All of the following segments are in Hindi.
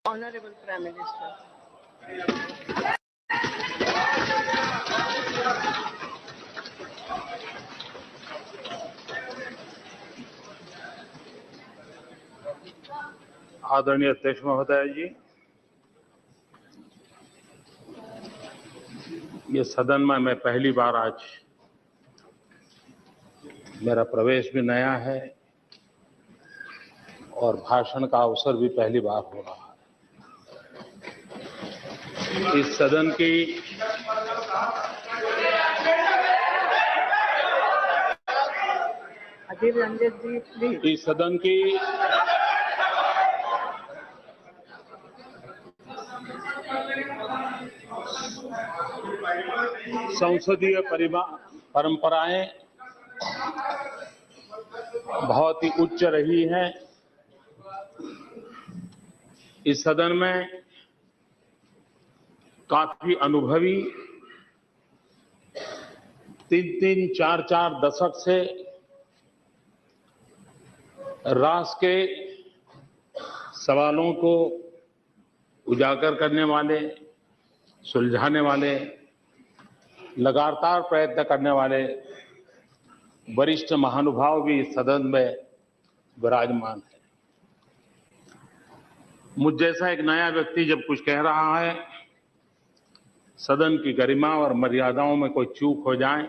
Honorable Prime Minister. आदरणीय अध्यक्ष महोदय जी, ये सदन में मैं पहली बार आज, मेरा प्रवेश भी नया है और भाषण का अवसर भी पहली बार हो रहा है। इस सदन की अधीर रंजन जी, प्लीज। इस सदन की संसदीय परंपराएं बहुत ही उच्च रही हैं। इस सदन में काफी अनुभवी 3-3, 4-4 दशक से राष्ट्र के सवालों को उजागर करने वाले, सुलझाने वाले, लगातार प्रयत्न करने वाले वरिष्ठ महानुभाव भी इस सदन में विराजमान है। मुझ जैसा एक नया व्यक्ति जब कुछ कह रहा है, सदन की गरिमा और मर्यादाओं में कोई चूक हो जाए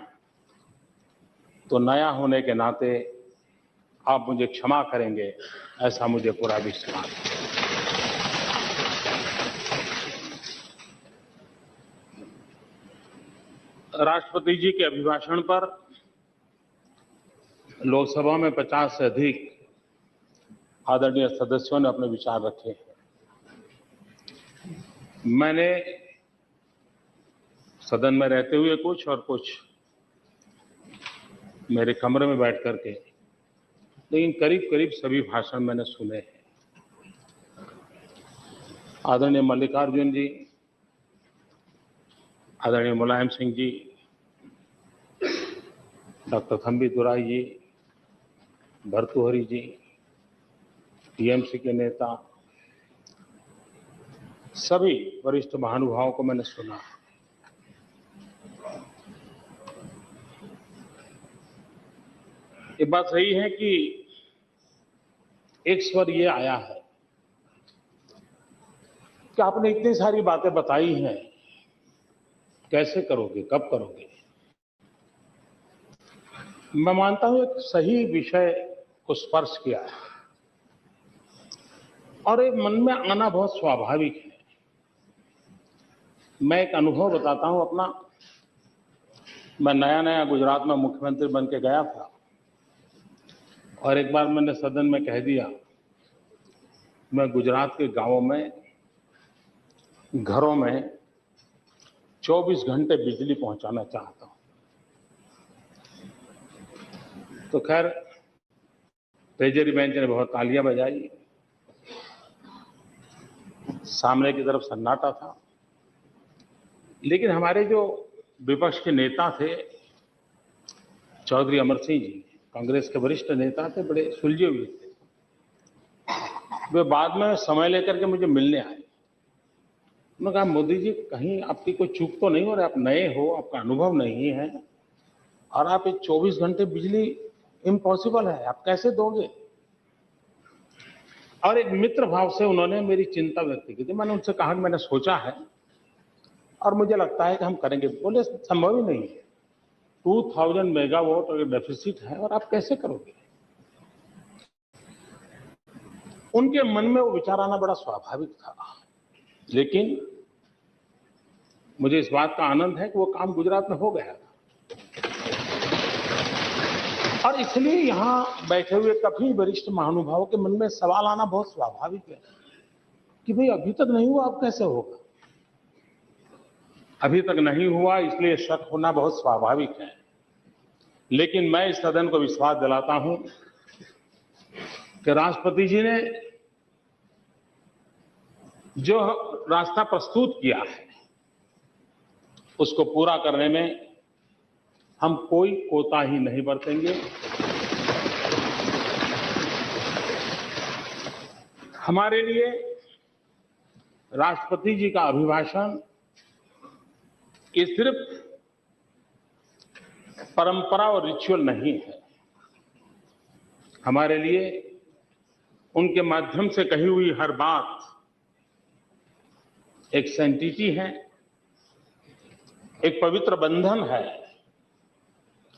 तो नया होने के नाते आप मुझे क्षमा करेंगे, ऐसा मुझे पूरा विश्वास है। राष्ट्रपति जी के अभिभाषण पर लोकसभा में 50 से अधिक आदरणीय सदस्यों ने अपने विचार रखे हैं। मैंने सदन में रहते हुए कुछ और कुछ मेरे कमरे में बैठ करके, लेकिन करीब करीब सभी भाषण मैंने सुने हैं। आदरणीय मल्लिकार्जुन जी, आदरणीय मुलायम सिंह जी, डॉक्टर थम्बी दुराई जी, भर्तृहरि जी, टीएमसी के नेता, सभी वरिष्ठ महानुभावों को मैंने सुना। ये बात सही है कि एक स्वर ये आया है कि आपने इतनी सारी बातें बताई हैं, कैसे करोगे, कब करोगे। मैं मानता हूं एक सही विषय को स्पर्श किया है और एक मन में आना बहुत स्वाभाविक है। मैं एक अनुभव बताता हूं अपना। मैं नया नया गुजरात में मुख्यमंत्री बन के गया था और एक बार मैंने सदन में कह दिया, मैं गुजरात के गांवों में, घरों में 24 घंटे बिजली पहुंचाना चाहता हूं। तो खैर ट्रेजरी बेंच ने बहुत तालियां बजाई, सामने की तरफ सन्नाटा था, लेकिन हमारे जो विपक्ष के नेता थे, चौधरी अमर सिंह जी, कांग्रेस के वरिष्ठ नेता थे, बड़े सुलझे हुए थे। वे बाद में समय लेकर के मुझे मिलने आए। उन्होंने कहा, मोदी जी कहीं आपकी कोई चूक तो नहीं हो रही, आप नए हो, आपका अनुभव नहीं है और आप 24 घंटे बिजली इम्पॉसिबल है, आप कैसे दोगे। और एक मित्र भाव से उन्होंने मेरी चिंता व्यक्त की थी। मैंने उनसे कहा कि मैंने सोचा है और मुझे लगता है कि हम करेंगे। बोले संभव ही नहीं है, 2000 मेगावाट और डेफिसिट है और आप कैसे करोगे। उनके मन में वो विचार आना बड़ा स्वाभाविक था, लेकिन मुझे इस बात का आनंद है कि वो काम गुजरात में हो गया था और इसलिए यहां बैठे हुए काफी वरिष्ठ महानुभावों के मन में सवाल आना बहुत स्वाभाविक है कि भाई अभी तक नहीं हुआ, अब कैसे होगा। अभी तक नहीं हुआ इसलिए शक होना बहुत स्वाभाविक है, लेकिन मैं इस सदन को विश्वास दिलाता हूं कि राष्ट्रपति जी ने जो रास्ता प्रस्तुत किया है उसको पूरा करने में हम कोई कोताही नहीं बरतेंगे। हमारे लिए राष्ट्रपति जी का अभिभाषण ये सिर्फ परंपरा और रिचुअल नहीं है। हमारे लिए उनके माध्यम से कही हुई हर बात एक सैंक्टिटी है, एक पवित्र बंधन है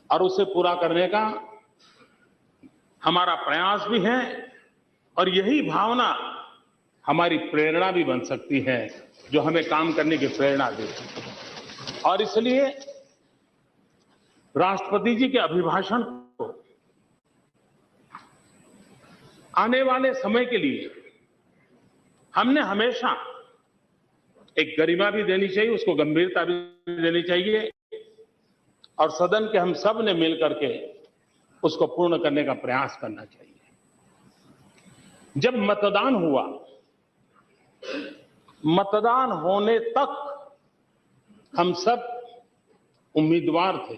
और उसे पूरा करने का हमारा प्रयास भी है और यही भावना हमारी प्रेरणा भी बन सकती है जो हमें काम करने की प्रेरणा देती है। और इसलिए राष्ट्रपति जी के अभिभाषण को आने वाले समय के लिए हमने हमेशा एक गरिमा भी देनी चाहिए, उसको गंभीरता भी देनी चाहिए और सदन के हम सब ने मिलकर के उसको पूर्ण करने का प्रयास करना चाहिए। जब मतदान हुआ, मतदान होने तक हम सब उम्मीदवार थे,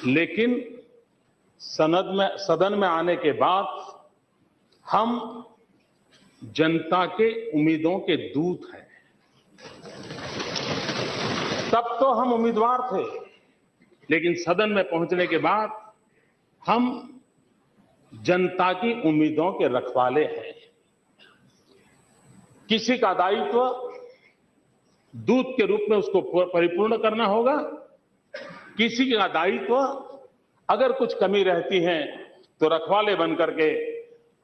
लेकिन सदन में आने के बाद हम जनता के उम्मीदों के दूत हैं। तब तो हम उम्मीदवार थे, लेकिन सदन में पहुंचने के बाद हम जनता की उम्मीदों के रखवाले हैं। किसी का दायित्व दूत के रूप में उसको परिपूर्ण करना होगा, किसी का दायित्व अगर कुछ कमी रहती है तो रखवाले बनकर के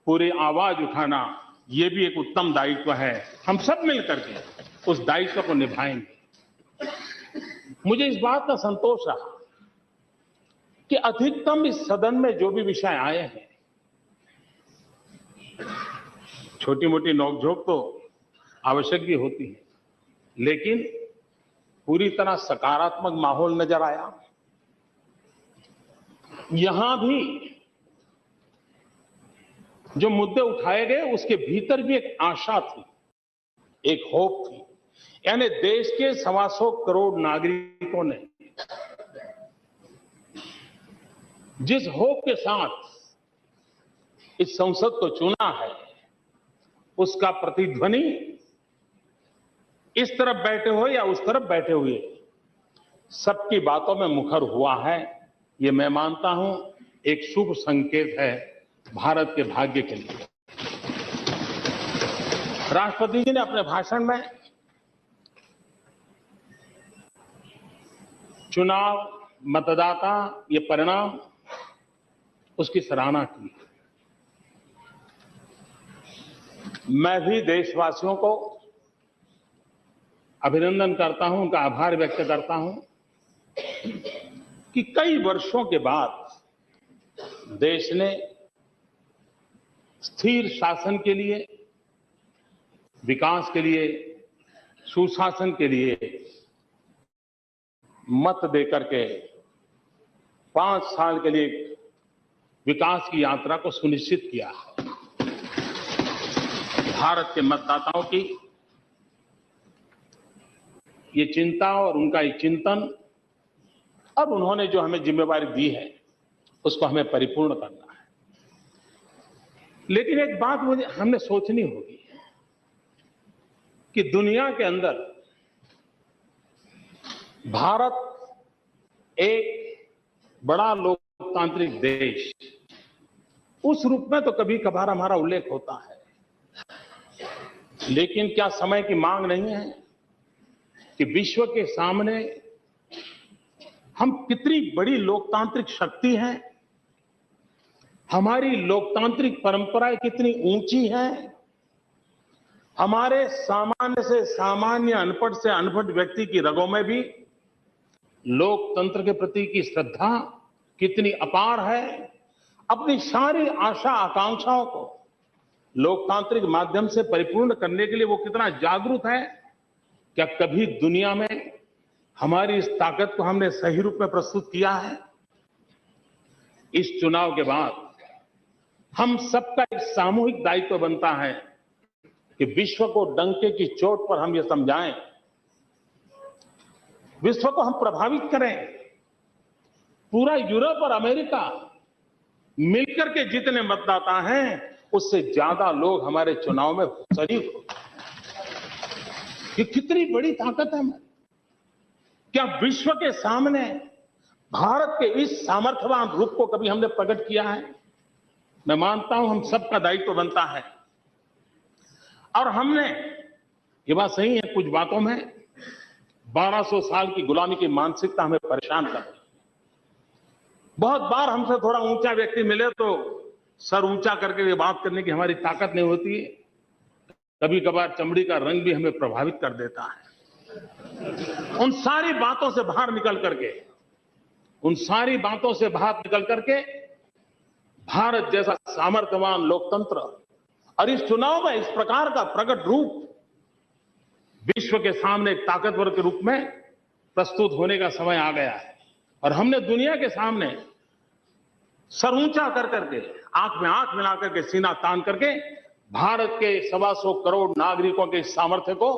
पूरी आवाज उठाना, यह भी एक उत्तम दायित्व है। हम सब मिलकर के उस दायित्व को निभाएंगे। मुझे इस बात का संतोष रहा कि अधिकतम इस सदन में जो भी विषय आए हैं, छोटी मोटी नोकझोंक तो आवश्यक भी होती है, लेकिन पूरी तरह सकारात्मक माहौल नजर आया। यहां भी जो मुद्दे उठाए गए उसके भीतर भी एक आशा थी, एक होप थी। यानी देश के 125 करोड़ नागरिकों ने जिस होप के साथ इस संसद को चुना है, उसका प्रतिध्वनि इस तरफ बैठे हुए या उस तरफ बैठे हुए सबकी बातों में मुखर हुआ है। ये मैं मानता हूं एक शुभ संकेत है भारत के भाग्य के लिए। राष्ट्रपति जी ने अपने भाषण में चुनाव, मतदाता, ये परिणाम, उसकी सराहना की। मैं भी देशवासियों को अभिनंदन करता हूं, उनका आभार व्यक्त करता हूं कि कई वर्षों के बाद देश ने स्थिर शासन के लिए, विकास के लिए, सुशासन के लिए मत देकर के 5 साल के लिए विकास की यात्रा को सुनिश्चित किया है। भारत के मतदाताओं की ये चिंता और उनका ये चिंतन, अब उन्होंने जो हमें जिम्मेवारी दी है उसको हमें परिपूर्ण करना है। लेकिन एक बात मुझे हमने सोचनी होगी कि दुनिया के अंदर भारत एक बड़ा लोकतांत्रिक देश, उस रूप में तो कभी कभार हमारा उल्लेख होता है, लेकिन क्या समय की मांग नहीं है कि विश्व के सामने हम कितनी बड़ी लोकतांत्रिक शक्ति हैं, हमारी लोकतांत्रिक परंपराएं कितनी ऊंची हैं, हमारे सामान्य से सामान्य, अनपढ़ से अनपढ़ व्यक्ति की रगों में भी लोकतंत्र के प्रति की श्रद्धा कितनी अपार है। अपनी सारी आशा आकांक्षाओं को लोकतांत्रिक माध्यम से परिपूर्ण करने के लिए वो कितना जागरूक है। क्या कभी दुनिया में हमारी इस ताकत को हमने सही रूप में प्रस्तुत किया है? इस चुनाव के बाद हम सबका एक सामूहिक दायित्व बनता है कि विश्व को डंके की चोट पर हम ये समझाएं, विश्व को हम प्रभावित करें। पूरा यूरोप और अमेरिका मिलकर के जितने मतदाता हैं, उससे ज्यादा लोग हमारे चुनाव में शरीक होते हैं। ये कितनी बड़ी ताकत है हमारी। क्या विश्व के सामने भारत के इस सामर्थ्यवान रूप को कभी हमने प्रकट किया है? मैं मानता हूं हम सबका दायित्व बनता है, और हमने, ये बात सही है, कुछ बातों में 1200 साल की गुलामी की मानसिकता हमें परेशान कर रही है। बहुत बार हमसे थोड़ा ऊंचा व्यक्ति मिले तो सर ऊंचा करके ये बात करने की हमारी ताकत नहीं होती है। कभी कभार चमड़ी का रंग भी हमें प्रभावित कर देता है। उन सारी बातों से बाहर निकल करके भारत जैसा सामर्थ्यवान लोकतंत्र और इस चुनाव में इस प्रकार का प्रकट रूप विश्व के सामने एक ताकतवर के रूप में प्रस्तुत होने का समय आ गया है। और हमने दुनिया के सामने सर ऊंचा कर करके, आंख में आंख मिला करके, सीना तान करके भारत के 125 करोड़ नागरिकों के सामर्थ्य को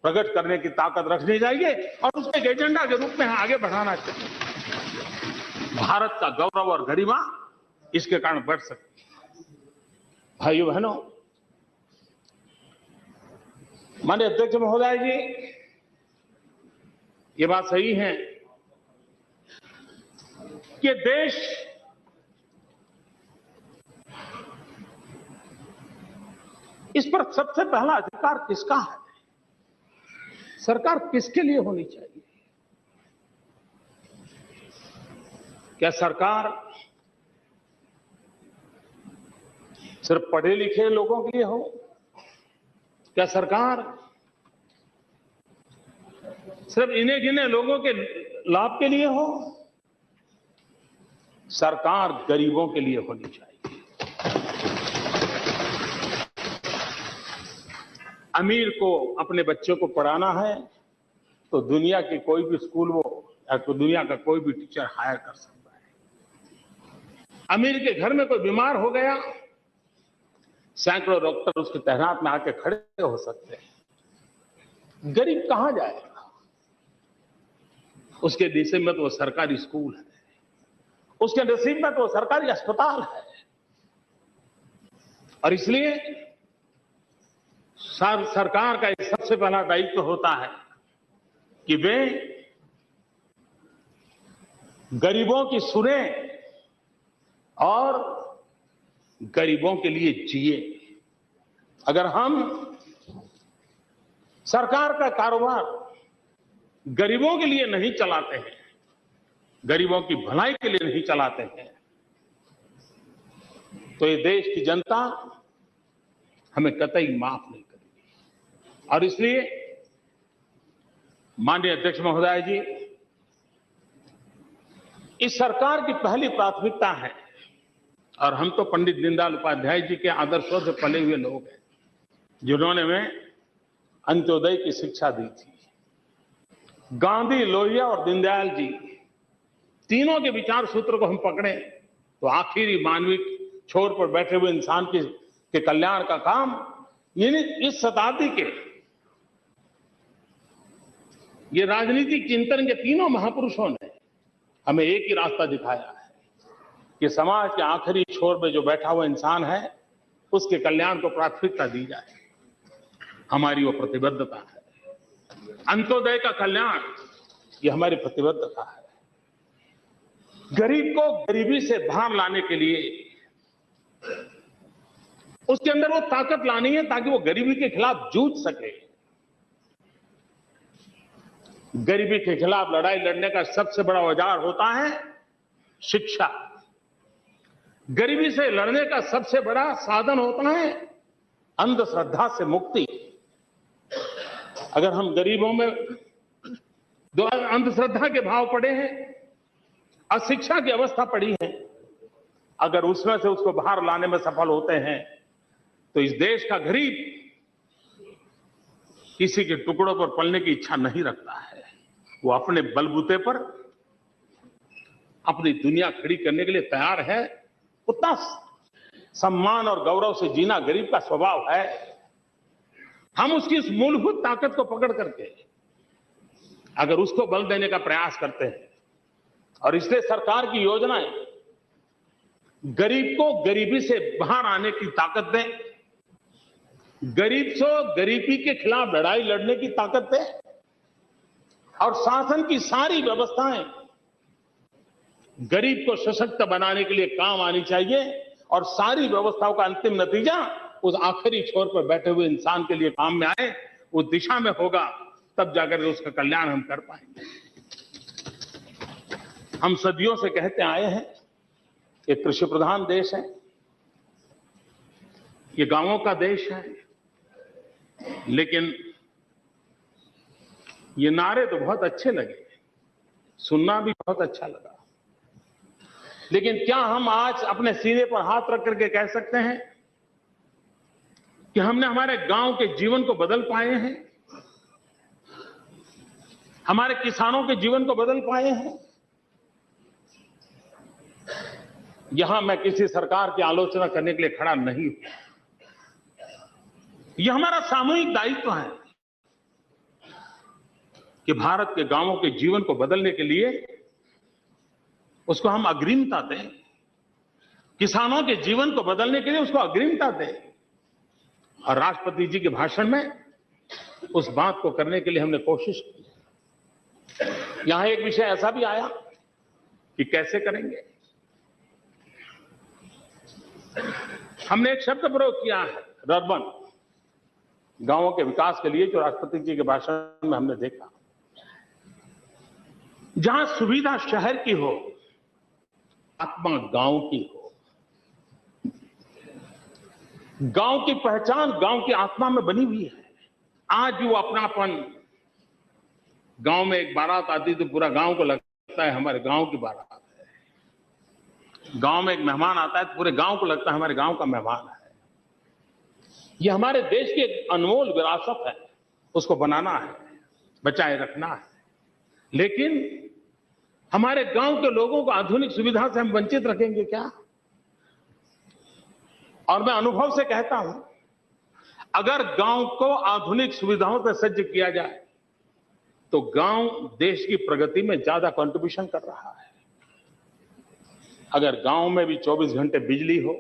प्रकट करने की ताकत रखनी चाहिए और उसके एजेंडा के रूप में आगे बढ़ाना चाहिए। भारत का गौरव और गरिमा इसके कारण बढ़ सकती है। भाइयों बहनों, माननीय अध्यक्ष महोदय जी, ये बात सही है कि देश इस पर सबसे पहला अधिकार किसका है? सरकार किसके लिए होनी चाहिए? क्या सरकार सिर्फ पढ़े लिखे लोगों के लिए हो? क्या सरकार सिर्फ इन्हें गिने लोगों के लाभ के लिए हो? सरकार गरीबों के लिए होनी चाहिए। अमीर को अपने बच्चों को पढ़ाना है तो दुनिया के कोई भी स्कूल वो या तो दुनिया का कोई भी टीचर हायर कर सकता है। अमीर के घर में कोई बीमार हो गया, सैकड़ों डॉक्टर उसकी तैनात में आके खड़े हो सकते हैं। गरीब कहां जाएगा? उसके नसीब में तो वो सरकारी स्कूल है, उसके नसीब में तो वो सरकारी अस्पताल है। और इसलिए सरकार का सबसे पहला दायित्व होता है कि वे गरीबों की सुने और गरीबों के लिए जिए। अगर हम सरकार का कारोबार गरीबों के लिए नहीं चलाते हैं, गरीबों की भलाई के लिए नहीं चलाते हैं, तो ये देश की जनता हमें कतई माफ नहीं करेगी। और इसलिए माननीय अध्यक्ष महोदय जी, इस सरकार की पहली प्राथमिकता है, और हम तो पंडित दीनदयाल उपाध्याय जी के आदर्शों से पले हुए लोग हैं, जिन्होंने हमें अंत्योदय की शिक्षा दी थी। गांधी, लोहिया और दीनदयाल जी तीनों के विचार सूत्र को हम पकड़े तो आखिरी मानवीय छोर पर बैठे हुए इंसान के कल्याण का काम, यानी इस शताब्दी के ये राजनीतिक चिंतन के तीनों महापुरुषों ने हमें एक ही रास्ता दिखाया है कि समाज के आखिरी छोर पे जो बैठा हुआ इंसान है उसके कल्याण को प्राथमिकता दी जाए। हमारी वो प्रतिबद्धता है। अंत्योदय का कल्याण ये हमारी प्रतिबद्धता है। गरीब को गरीबी से बाहर लाने के लिए उसके अंदर वो ताकत लानी है ताकि वो गरीबी के खिलाफ जूझ सके। गरीबी के खिलाफ लड़ाई लड़ने का सबसे बड़ा औजार होता है शिक्षा। गरीबी से लड़ने का सबसे बड़ा साधन होता है अंधश्रद्धा से मुक्ति। अगर हम गरीबों में जो अंधश्रद्धा के भाव पड़े हैं, अशिक्षा की अवस्था पड़ी है, अगर उसमें से उसको बाहर लाने में सफल होते हैं तो इस देश का गरीब किसी के टुकड़ों पर पलने की इच्छा नहीं रखता है। वो अपने बलबूते पर अपनी दुनिया खड़ी करने के लिए तैयार है। उतना सम्मान और गौरव से जीना गरीब का स्वभाव है। हम उसकी इस मूलभूत ताकत को पकड़ करके अगर उसको बल देने का प्रयास करते हैं, और इसलिए सरकार की योजनाएं गरीब को गरीबी से बाहर आने की ताकत दें, गरीब से गरीबी के खिलाफ लड़ाई लड़ने की ताकत दे और शासन की सारी व्यवस्थाएं गरीब को सशक्त बनाने के लिए काम आनी चाहिए और सारी व्यवस्थाओं का अंतिम नतीजा उस आखिरी छोर पर बैठे हुए इंसान के लिए काम में आए, उस दिशा में होगा, तब जाकर उसका कल्याण हम कर पाएंगे। हम सदियों से कहते आए हैं कि कृषि प्रधान देश है, ये गांवों का देश है, लेकिन ये नारे तो बहुत अच्छे लगे, सुनना भी बहुत अच्छा लगा, लेकिन क्या हम आज अपने सीने पर हाथ रख करके कह सकते हैं कि हमने हमारे गांव के जीवन को बदल पाए हैं, हमारे किसानों के जीवन को बदल पाए हैं? यहां मैं किसी सरकार की आलोचना करने के लिए खड़ा नहीं हूं। यह हमारा सामूहिक दायित्व है कि भारत के गांवों के जीवन को बदलने के लिए उसको हम अग्रिमता दें, किसानों के जीवन को बदलने के लिए उसको अग्रिमता दें। और राष्ट्रपति जी के भाषण में उस बात को करने के लिए हमने कोशिश की। यहां एक विषय ऐसा भी आया कि कैसे करेंगे। हमने एक शब्द प्रयोग किया है, रर्बन, गांवों के विकास के लिए, जो राष्ट्रपति जी के भाषण में हमने देखा। जहां सुविधा शहर की हो, आत्मा गांव की हो, गांव की पहचान गांव की आत्मा में बनी हुई है। आज वो अपनापन, गांव में एक बारात आती तो पूरा गांव को लगता है हमारे गांव की बारात है। गांव में एक मेहमान आता है तो पूरे गांव को लगता है हमारे गांव का मेहमान है। यह हमारे देश की एक अनमोल विरासत है, उसको बनाना है, बचाए रखना है। लेकिन हमारे गांव के लोगों को आधुनिक सुविधा से हम वंचित रखेंगे क्या? और मैं अनुभव से कहता हूं, अगर गांव को आधुनिक सुविधाओं से सज्ज किया जाए तो गांव देश की प्रगति में ज्यादा कंट्रीब्यूशन कर रहा है। अगर गांव में भी 24 घंटे बिजली हो,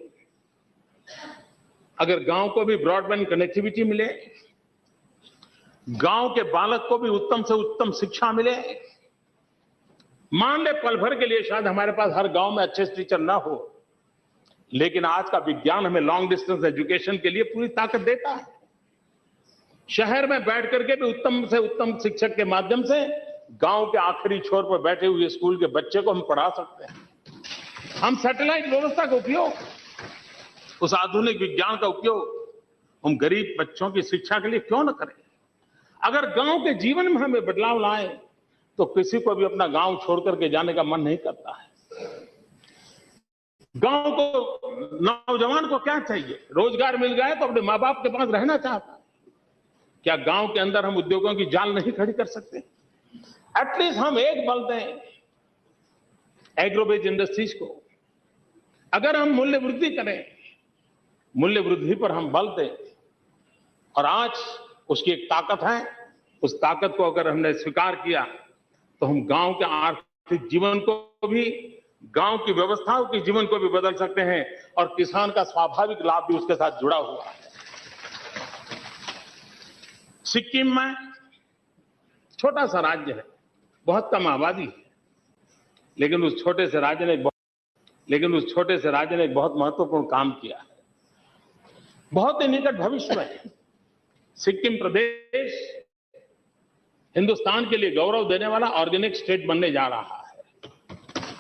अगर गांव को भी ब्रॉडबैंड कनेक्टिविटी मिले, गांव के बालक को भी उत्तम से उत्तम शिक्षा मिले। मान ले पल भर के लिए शायद हमारे पास हर गांव में अच्छे टीचर ना हो, लेकिन आज का विज्ञान हमें लॉन्ग डिस्टेंस एजुकेशन के लिए पूरी ताकत देता है। शहर में बैठ करके भी उत्तम से उत्तम शिक्षक के माध्यम से गांव के आखिरी छोर पर बैठे हुए स्कूल के बच्चे को हम पढ़ा सकते हैं। हम सैटेलाइट व्यवस्था का उपयोग, उस आधुनिक विज्ञान का उपयोग हम गरीब बच्चों की शिक्षा के लिए क्यों न करें? अगर गांव के जीवन में हमें बदलाव लाए तो किसी को भी अपना गांव छोड़ करके जाने का मन नहीं करता है। गांव को, नौजवान को क्या चाहिए? रोजगार मिल गया तो अपने मां बाप के पास रहना चाहता है। क्या गांव के अंदर हम उद्योगों की जाल नहीं खड़ी कर सकते? एटलीस्ट हम एक बल दें एग्रोबेज इंडस्ट्रीज को। अगर हम मूल्य वृद्धि करें, मूल्य वृद्धि पर हम बल दें, और आज उसकी एक ताकत है, उस ताकत को अगर हमने स्वीकार किया तो हम गांव के आर्थिक जीवन को भी, गांव की व्यवस्थाओं के जीवन को भी बदल सकते हैं, और किसान का स्वाभाविक लाभ भी उसके साथ जुड़ा हुआ है। सिक्किम में छोटा सा राज्य है, बहुत कम आबादी है, लेकिन उस छोटे से राज्य ने एक बहुत महत्वपूर्ण काम किया है। बहुत ही निकट भविष्य में सिक्किम प्रदेश हिंदुस्तान के लिए गौरव देने वाला ऑर्गेनिक स्टेट बनने जा रहा है।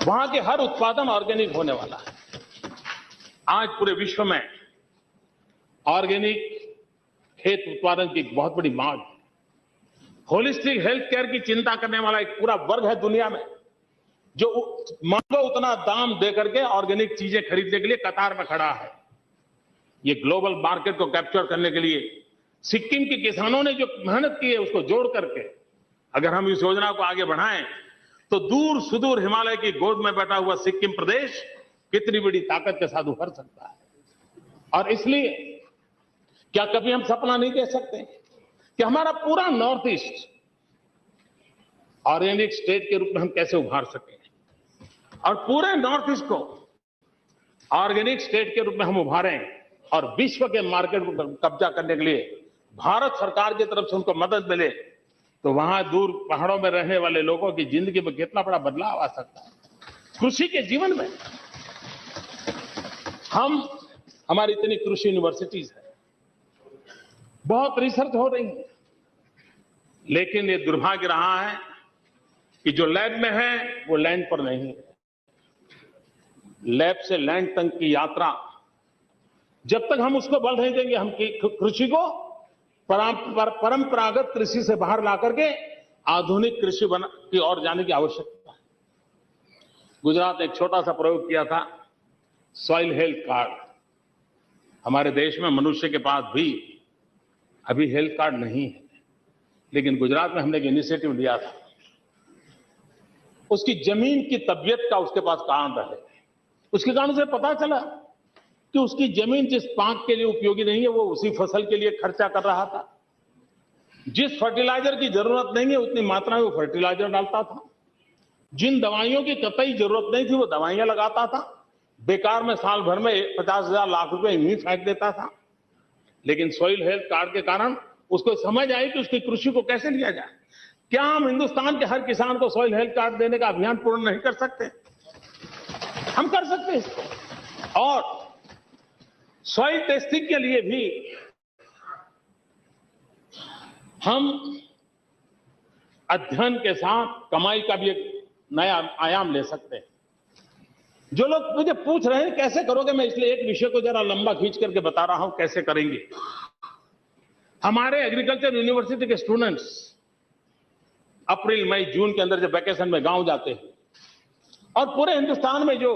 वहां के हर उत्पादन ऑर्गेनिक होने वाला है। आज पूरे विश्व में ऑर्गेनिक खेत उत्पादन की बहुत बड़ी मांग है। होलिस्टिक हेल्थ केयर की चिंता करने वाला एक पूरा वर्ग है दुनिया में, जो मांगो उतना दाम दे करके ऑर्गेनिक चीजें खरीदने के लिए कतार में खड़ा है। ये ग्लोबल मार्केट को कैप्चर करने के लिए सिक्किम के किसानों ने जो मेहनत की है, उसको जोड़ करके अगर हम इस योजना को आगे बढ़ाएं तो दूर सुदूर हिमालय की गोद में बैठा हुआ सिक्किम प्रदेश कितनी बड़ी ताकत के साथ उभर सकता है। और इसलिए क्या कभी हम सपना नहीं देख सकते कि हमारा पूरा नॉर्थ ईस्ट ऑर्गेनिक स्टेट के रूप में हम कैसे उभार सकें, और पूरे नॉर्थ ईस्ट को ऑर्गेनिक स्टेट के रूप में हम उभारें, और विश्व के मार्केट को कब्जा करने के लिए भारत सरकार की तरफ से उनको मदद मिले तो वहां दूर पहाड़ों में रहने वाले लोगों की जिंदगी में कितना बड़ा बदलाव आ सकता है। कृषि के जीवन में हमारी इतनी कृषि यूनिवर्सिटीज है, बहुत रिसर्च हो रही है, लेकिन ये दुर्भाग्य रहा है कि जो लैब में है वो लैंड पर नहीं है। लैब से लैंड तक की यात्रा जब तक हम उसको बल नहीं देंगे, हम कृषि को परंपरागत कृषि से बाहर ला करके आधुनिक कृषि की ओर जाने की आवश्यकता है। गुजरात ने एक छोटा सा प्रयोग किया था, सॉइल हेल्थ कार्ड। हमारे देश में मनुष्य के पास भी अभी हेल्थ कार्ड नहीं है, लेकिन गुजरात में हमने एक इनिशिएटिव लिया था। उसकी जमीन की तबीयत का उसके पास कार्ड है, उसके कारण से पता चला कि उसकी जमीन जिस पाक के लिए उपयोगी नहीं है वो उसी फसल के लिए खर्चा कर रहा था। जिस फर्टिलाइजर की जरूरत नहीं है उतनी मात्रा में वो फर्टिलाइजर डालता था। जिन दवाइयों की कतई जरूरत नहीं थी वो दवाइयां लगाता था। बेकार में साल भर में 50,000 लाख रुपए यूं ही फेंक देता था। लेकिन सॉइल हेल्थ कार्ड के कारण उसको समझ आई कि उसकी कृषि को कैसे लिया जाए। क्या हम हिंदुस्तान के हर किसान को सॉइल हेल्थ कार्ड देने का अभियान पूर्ण नहीं कर सकते? हम कर सकते हैं इसको। और सॉइल टेस्टिंग के लिए भी हम अध्ययन के साथ कमाई का भी एक नया आयाम ले सकते हैं। जो लोग मुझे पूछ रहे हैं कैसे करोगे, मैं इसलिए एक विषय को जरा लंबा खींच करके बता रहा हूं कैसे करेंगे। हमारे एग्रीकल्चर यूनिवर्सिटी के स्टूडेंट्स अप्रैल मई जून के अंदर जब वैकेशन में गांव जाते हैं और पूरे हिंदुस्तान में जो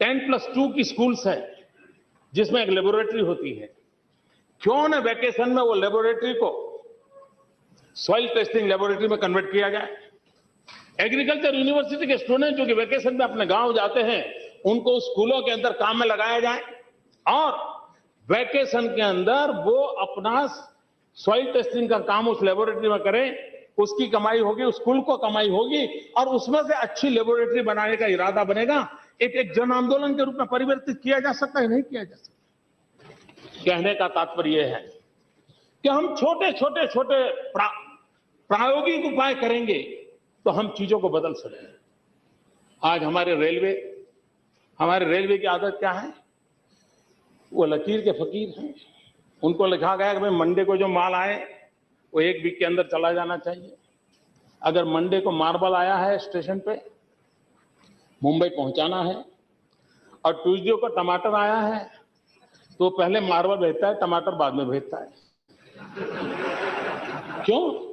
10+2 की स्कूल्स है जिसमें एक लेबोरेटरी होती है, क्यों न वैकेशन में वो लेबोरेटरी को सॉइल टेस्टिंग लेबोरेटरी में कन्वर्ट किया जाए। एग्रीकल्चर यूनिवर्सिटी के स्टूडेंट जो कि वैकेशन में अपने गांव जाते हैं उनको स्कूलों के अंदर काम में लगाया जाए और वैकेशन के अंदर वो अपना सॉइल टेस्टिंग का काम उस लेबोरेटरी में करें। उसकी कमाई होगी, उस स्कूल को कमाई होगी और उसमें से अच्छी लेबोरेटरी बनाने का इरादा बनेगा। एक जन आंदोलन के रूप में परिवर्तित किया जा सकता है, नहीं किया जा सकता। कहने का तात्पर्य यह है कि हम छोटे छोटे छोटे प्रायोगिक उपाय करेंगे तो हम चीजों को बदल सकते हैं। आज हमारे रेलवे की आदत क्या है? वो लकीर के फकीर हैं। उनको लिखा गया कि भाई मंडे को जो माल आए वो 1 वीक के अंदर चला जाना चाहिए। अगर मंडे को मार्बल आया है स्टेशन पे, मुंबई पहुंचाना है और ट्यूसडे को टमाटर आया है तो पहले मार्बल भेजता है, टमाटर बाद में भेजता है। क्यों?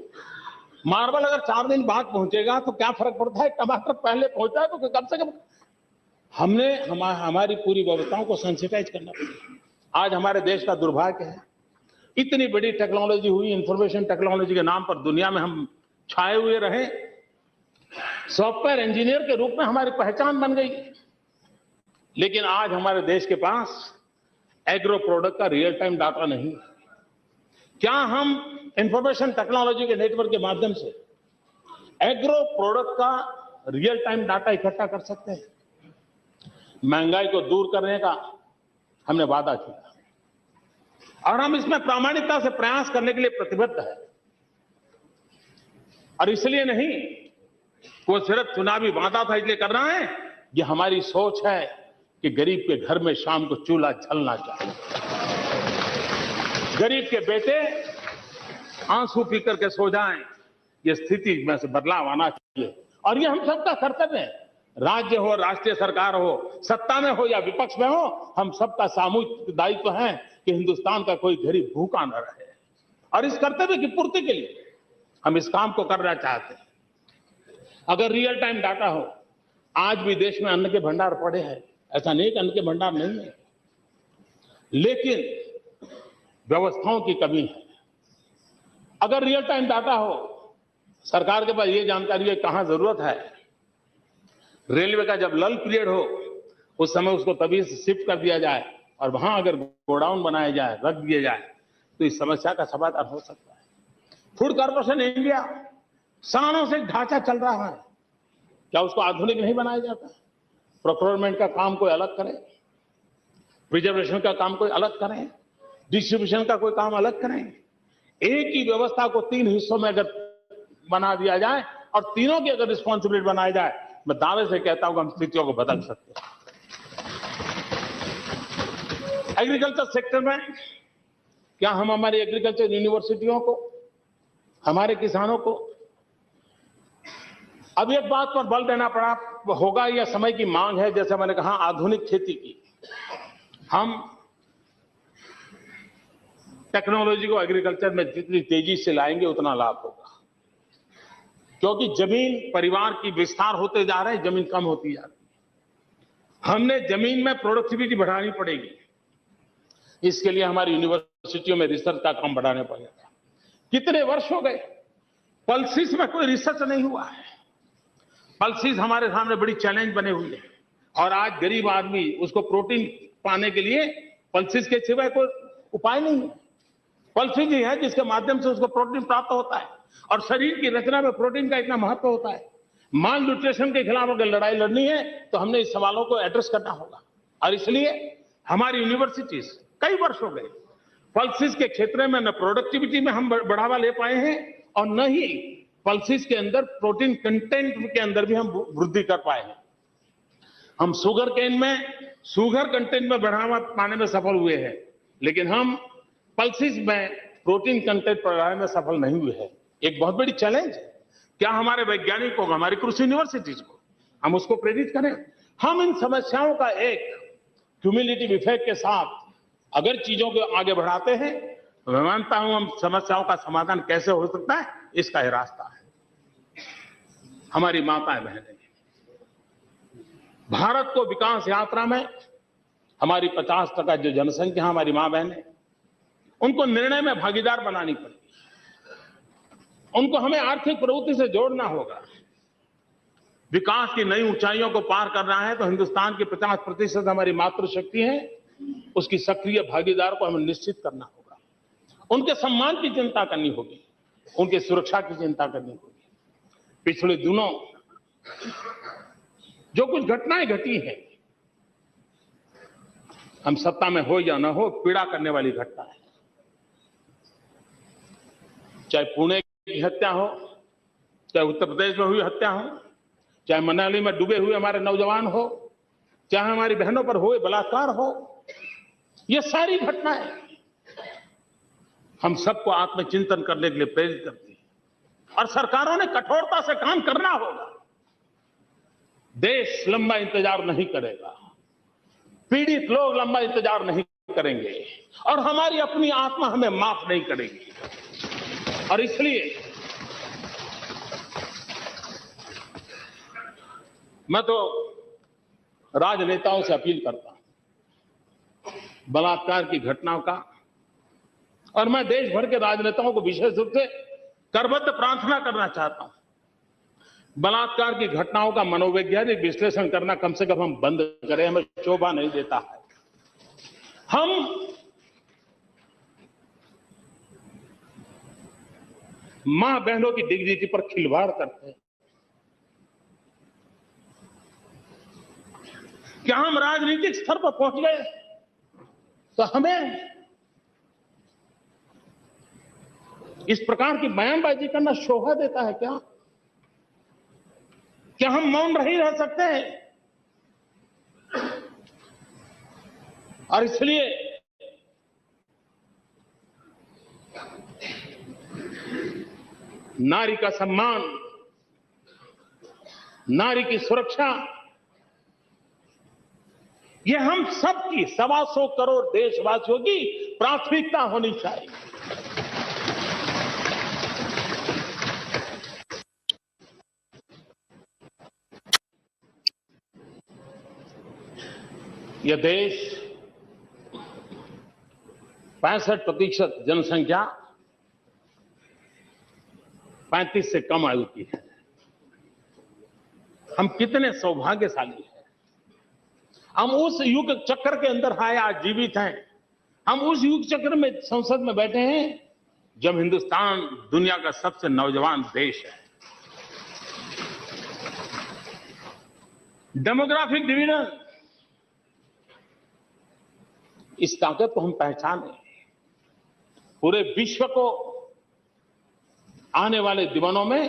मार्बल अगर 4 दिन बाद पहुंचेगा तो क्या फर्क पड़ता है, टमाटर पहले पहुंचा है तो कम से कम हमने हमारी पूरी व्यवस्थाओं को सेंसिटाइज करना पड़ेगा। आज हमारे देश का दुर्भाग्य है, इतनी बड़ी टेक्नोलॉजी हुई, इंफॉर्मेशन टेक्नोलॉजी के नाम पर दुनिया में हम छाए हुए रहे। सॉफ्टवेयर इंजीनियर के रूप में हमारी पहचान बन गई, लेकिन आज हमारे देश के पास एग्रो प्रोडक्ट का रियल टाइम डाटा नहीं है। क्या हम इंफॉर्मेशन टेक्नोलॉजी के नेटवर्क के माध्यम से एग्रो प्रोडक्ट का रियल टाइम डाटा इकट्ठा कर सकते हैं? महंगाई को दूर करने का हमने वादा किया और हम इसमें प्रामाणिकता से प्रयास करने के लिए प्रतिबद्ध है। और इसलिए नहीं वो सिर्फ चुनावी वादा था इसलिए कर रहा है, ये हमारी सोच है कि गरीब के घर में शाम को चूल्हा जलना चाहिए। गरीब के बेटे आंसू पी करके सो जाएं, ये स्थिति में से बदलाव आना चाहिए और ये हम सबका कर्तव्य है। राज्य हो, राष्ट्रीय सरकार हो, सत्ता में हो या विपक्ष में हो, हम सबका सामूहिक दायित्व है कि हिंदुस्तान का कोई गरीब भूखा न रहे। और इस कर्तव्य की पूर्ति के लिए हम इस काम को करना चाहते हैं। अगर रियल टाइम डाटा हो, आज भी देश में अन्न के भंडार पड़े हैं, ऐसा नहीं कि अन्न के भंडार नहीं है, लेकिन व्यवस्थाओं की कमी है। अगर रियल टाइम डाटा हो, सरकार के पास ये जानकारी है कहां जरूरत है, रेलवे का जब लल पीरियड हो उस समय उसको तभी शिफ्ट कर दिया जाए और वहां अगर गोडाउन बनाया जाए, रख दिया जाए, तो इस समस्या का समाधान हो सकता है। फूड कॉर्पोरेशन इंडिया सालों से ढांचा चल रहा है, क्या उसको आधुनिक नहीं बनाया जाता? प्रोक्योरमेंट का काम कोई अलग करे, प्रिजर्वेशन का काम कोई अलग करें, डिस्ट्रीब्यूशन का कोई काम अलग करें। एक ही व्यवस्था को 3 हिस्सों में अगर बना दिया जाए और तीनों की अगर रिस्पॉन्सिबिलिटी बनाई जाए, मैं दावे से कहता हूं कि हम स्थितियों को बदल सकते हैं। एग्रीकल्चर सेक्टर में क्या हम हमारी एग्रीकल्चर यूनिवर्सिटियों को, हमारे किसानों को अब एक बात पर बल देना पड़ा होगा, यह समय की मांग है, जैसे मैंने कहा आधुनिक खेती की। हम टेक्नोलॉजी को एग्रीकल्चर में जितनी तेजी से लाएंगे उतना लाभ होगा, क्योंकि जमीन परिवार की विस्तार होते जा रहे हैं, जमीन कम होती जा रही है। हमने जमीन में प्रोडक्टिविटी बढ़ानी पड़ेगी। इसके लिए हमारी यूनिवर्सिटियों में रिसर्च का काम बढ़ाना पड़ेगा। कितने वर्ष हो गए पल्सिस में कोई रिसर्च नहीं हुआ है। पल्सिस हमारे सामने बड़ी चैलेंज बने हुई है और आज गरीब आदमी उसको प्रोटीन पाने के लिए पल्सिस के सिवाय कोई उपाय नहीं है। पल्सिस ही है जिसके माध्यम से उसको प्रोटीन प्राप्त होता है और शरीर की रचना में प्रोटीन का इतना महत्व होता है। माल न्यूट्रिशन के खिलाफ अगर लड़ाई लड़नी है तो हमने इस सवालों को एड्रेस करना होगा और इसलिए हमारी यूनिवर्सिटीज कई वर्ष हो गए पल्सिस के क्षेत्र में न प्रोडक्टिविटी में हम बढ़ावा ले पाए हैं और न ही पल्सिस के अंदर प्रोटीन कंटेंट के अंदर भी हम वृद्धि कर पाए हैं। हम शुगर केन में शुगर कंटेंट में बढ़ावा पाने में सफल हुए हैं, लेकिन हम पल्सिस में प्रोटीन कंटेंट बढ़ाने में सफल नहीं हुए हैं। एक बहुत बड़ी चैलेंज है। क्या हमारे वैज्ञानिकों को, हमारी कृषि यूनिवर्सिटीज को हम उसको प्रेरित करें। हम इन समस्याओं का एक क्यूमुलेटिव इफेक्ट के साथ अगर चीजों को आगे बढ़ाते हैं तो मैं मानता हूं हम समस्याओं का समाधान कैसे हो सकता है, इसका ही रास्ता है। हमारी माताएं बहनें, भारत को विकास यात्रा में हमारी 50% जो जनसंख्या हमारी मां बहनें, उनको निर्णय में भागीदार बनानी पड़ेगी। उनको हमें आर्थिक प्रवृत्ति से जोड़ना होगा। विकास की नई ऊंचाइयों को पार करना है तो हिंदुस्तान की 50% हमारी मातृशक्ति है, उसकी सक्रिय भागीदार को हमें निश्चित करना होगा। उनके सम्मान की चिंता करनी होगी, उनकी सुरक्षा की चिंता करनी होगी। पिछले दिनों जो कुछ घटनाएं घटी हैं, हम सत्ता में हो या न हो, पीड़ा करने वाली घटना है। चाहे पुणे की हत्या हो, चाहे उत्तर प्रदेश में हुई हत्या हो, चाहे मनाली में डूबे हुए हमारे नौजवान हो, चाहे हमारी बहनों पर हुए बलात्कार हो, ये सारी घटनाएं हम सबको आत्मचिंतन करने के लिए प्रेरित करती है और सरकारों ने कठोरता से काम करना होगा। देश लंबा इंतजार नहीं करेगा, पीड़ित लोग लंबा इंतजार नहीं करेंगे और हमारी अपनी आत्मा हमें माफ नहीं करेगी। और इसलिए मैं तो राजनेताओं से अपील करता हूं बलात्कार की घटनाओं का, और मैं देश भर के राजनेताओं को विशेष रूप से करबद्ध प्रार्थना करना चाहता हूं, बलात्कार की घटनाओं का मनोवैज्ञानिक विश्लेषण करना कम से कम हम बंद करें। हमें शोभा नहीं देता है। हम मां बहनों की डिग्निटी पर खिलवाड़ करते हैं। क्या हम राजनीतिक स्तर पर पहुंच गए तो हमें इस प्रकार की बयानबाजी करना शोभा देता है क्या? क्या हम मौन नहीं रह सकते हैं? और इसलिए नारी का सम्मान, नारी की सुरक्षा, यह हम सबकी 125 करोड़ देशवासियों की प्राथमिकता होनी चाहिए। यह देश 65% जनसंख्या 35 से कम आयु की है। हम कितने सौभाग्यशाली हैं। हम उस युग चक्र के अंदर आए, आज जीवित हैं। हम उस युग चक्र में संसद में बैठे हैं जब हिंदुस्तान दुनिया का सबसे नौजवान देश है। डेमोग्राफिक डिविडेंड इस ताकत को हम पहचाने, पूरे विश्व को आने वाले दिनों में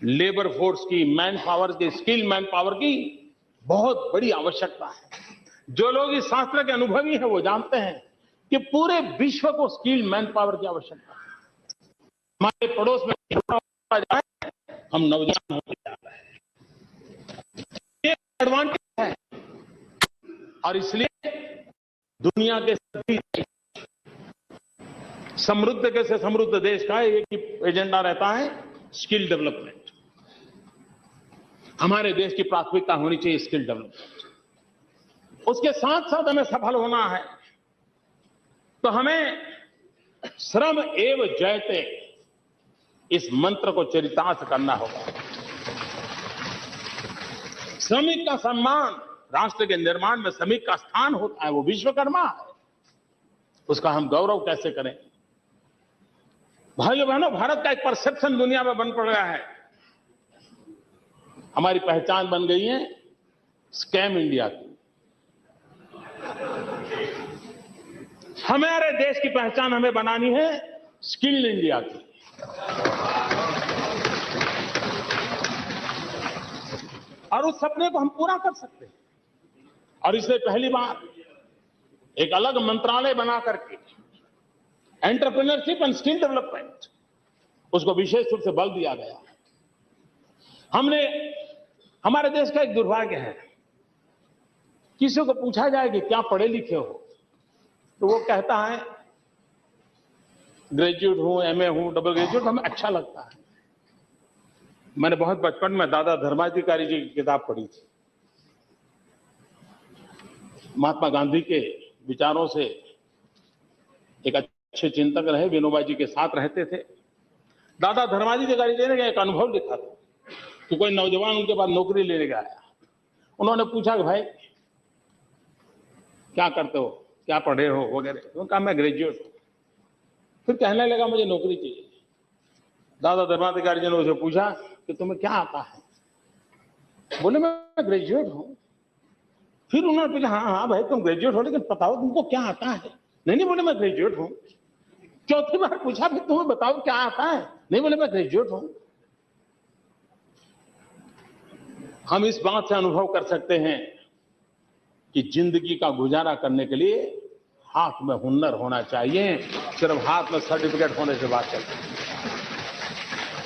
लेबर फोर्स की, मैन पावर की, स्किल मैन पावर की बहुत बड़ी आवश्यकता है। जो लोग इस शास्त्र के अनुभवी हैं वो जानते हैं कि पूरे विश्व को स्किल मैन पावर की आवश्यकता है। हमारे पड़ोस में हम नौजवान होते जा रहे हैं, ये एडवांटेज है। और इसलिए दुनिया के सभी समृद्ध से समृद्ध देश का एक ही एजेंडा रहता है, स्किल डेवलपमेंट। हमारे देश की प्राथमिकता होनी चाहिए स्किल डेवलपमेंट। उसके साथ साथ हमें सफल होना है तो हमें श्रम एव जयते इस मंत्र को चरितार्थ करना होगा। श्रमिक का सम्मान, राष्ट्र के निर्माण में श्रमिक का स्थान होता है, वो विश्वकर्मा है, उसका हम गौरव कैसे करें। भाइयों बहनों, भारत का एक परसेप्शन दुनिया में बन पड़ गया है, हमारी पहचान बन गई है स्कैम इंडिया की। हमारे देश की पहचान हमें बनानी है स्किल्ड इंडिया की। और उस सपने को हम पूरा कर सकते हैं। और इसलिए पहली बार एक अलग मंत्रालय बना करके एंटरप्रेन्योरशिप एंड स्किल डेवलपमेंट, उसको विशेष रूप से बल दिया गया। हमारे देश का एक दुर्भाग्य है, किसी को पूछा जाए कि क्या पढ़े लिखे हो तो वो कहता है ग्रेजुएट हूं, एमए हूं, डबल ग्रेजुएट। हमें अच्छा लगता है। मैंने बहुत बचपन में दादा धर्माधिकारी जी की किताब पढ़ी थी। महात्मा गांधी के विचारों से एक अच्छे चिंतक रहे, विनोबा जी के साथ रहते थे। दादा धर्माधिकारी जी ने एक अनुभव लिखा था कि कोई नौजवान उनके पास नौकरी लेने का आया। उन्होंने पूछा कि भाई क्या करते हो, क्या पढ़े हो वगैरह। उन्होंने कहा मैं ग्रेजुएट हूं। फिर कहने लगा मुझे नौकरी चाहिए। दादा धर्माधिकारी जी ने उसे पूछा कि तुम्हें क्या आता है। बोले मैं ग्रेजुएट हूं। फिर उन्होंने पूछा हाँ भाई तुम ग्रेजुएट हो, लेकिन बताओ तुमको क्या आता है। नहीं बोले मैं ग्रेजुएट हूं। चौथी बार पूछा फिर तुम्हें बताओ क्या आता है। नहीं बोले मैं ग्रेजुएट हूं। हम इस बात से अनुभव कर सकते हैं कि जिंदगी का गुजारा करने के लिए हाथ में हुनर होना चाहिए, सिर्फ हाथ में सर्टिफिकेट होने से बात चलती है।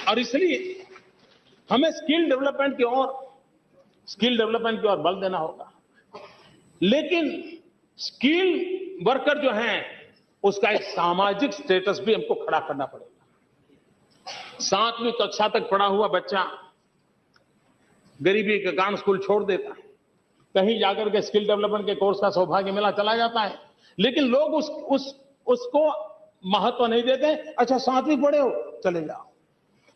और इसलिए हमें स्किल डेवलपमेंट की ओर बल देना होगा। लेकिन स्किल वर्कर जो हैं उसका एक सामाजिक स्टेटस भी हमको खड़ा करना पड़ेगा। 7वीं कक्षा तक पढ़ा हुआ बच्चा गरीबी के कारण स्कूल छोड़ देता है, कहीं जाकर के स्किल डेवलपमेंट के कोर्स का सौभाग्य मिला चला जाता है, लेकिन लोग उसको महत्व नहीं देते। अच्छा 7वीं पढ़े हो, चले जाओ।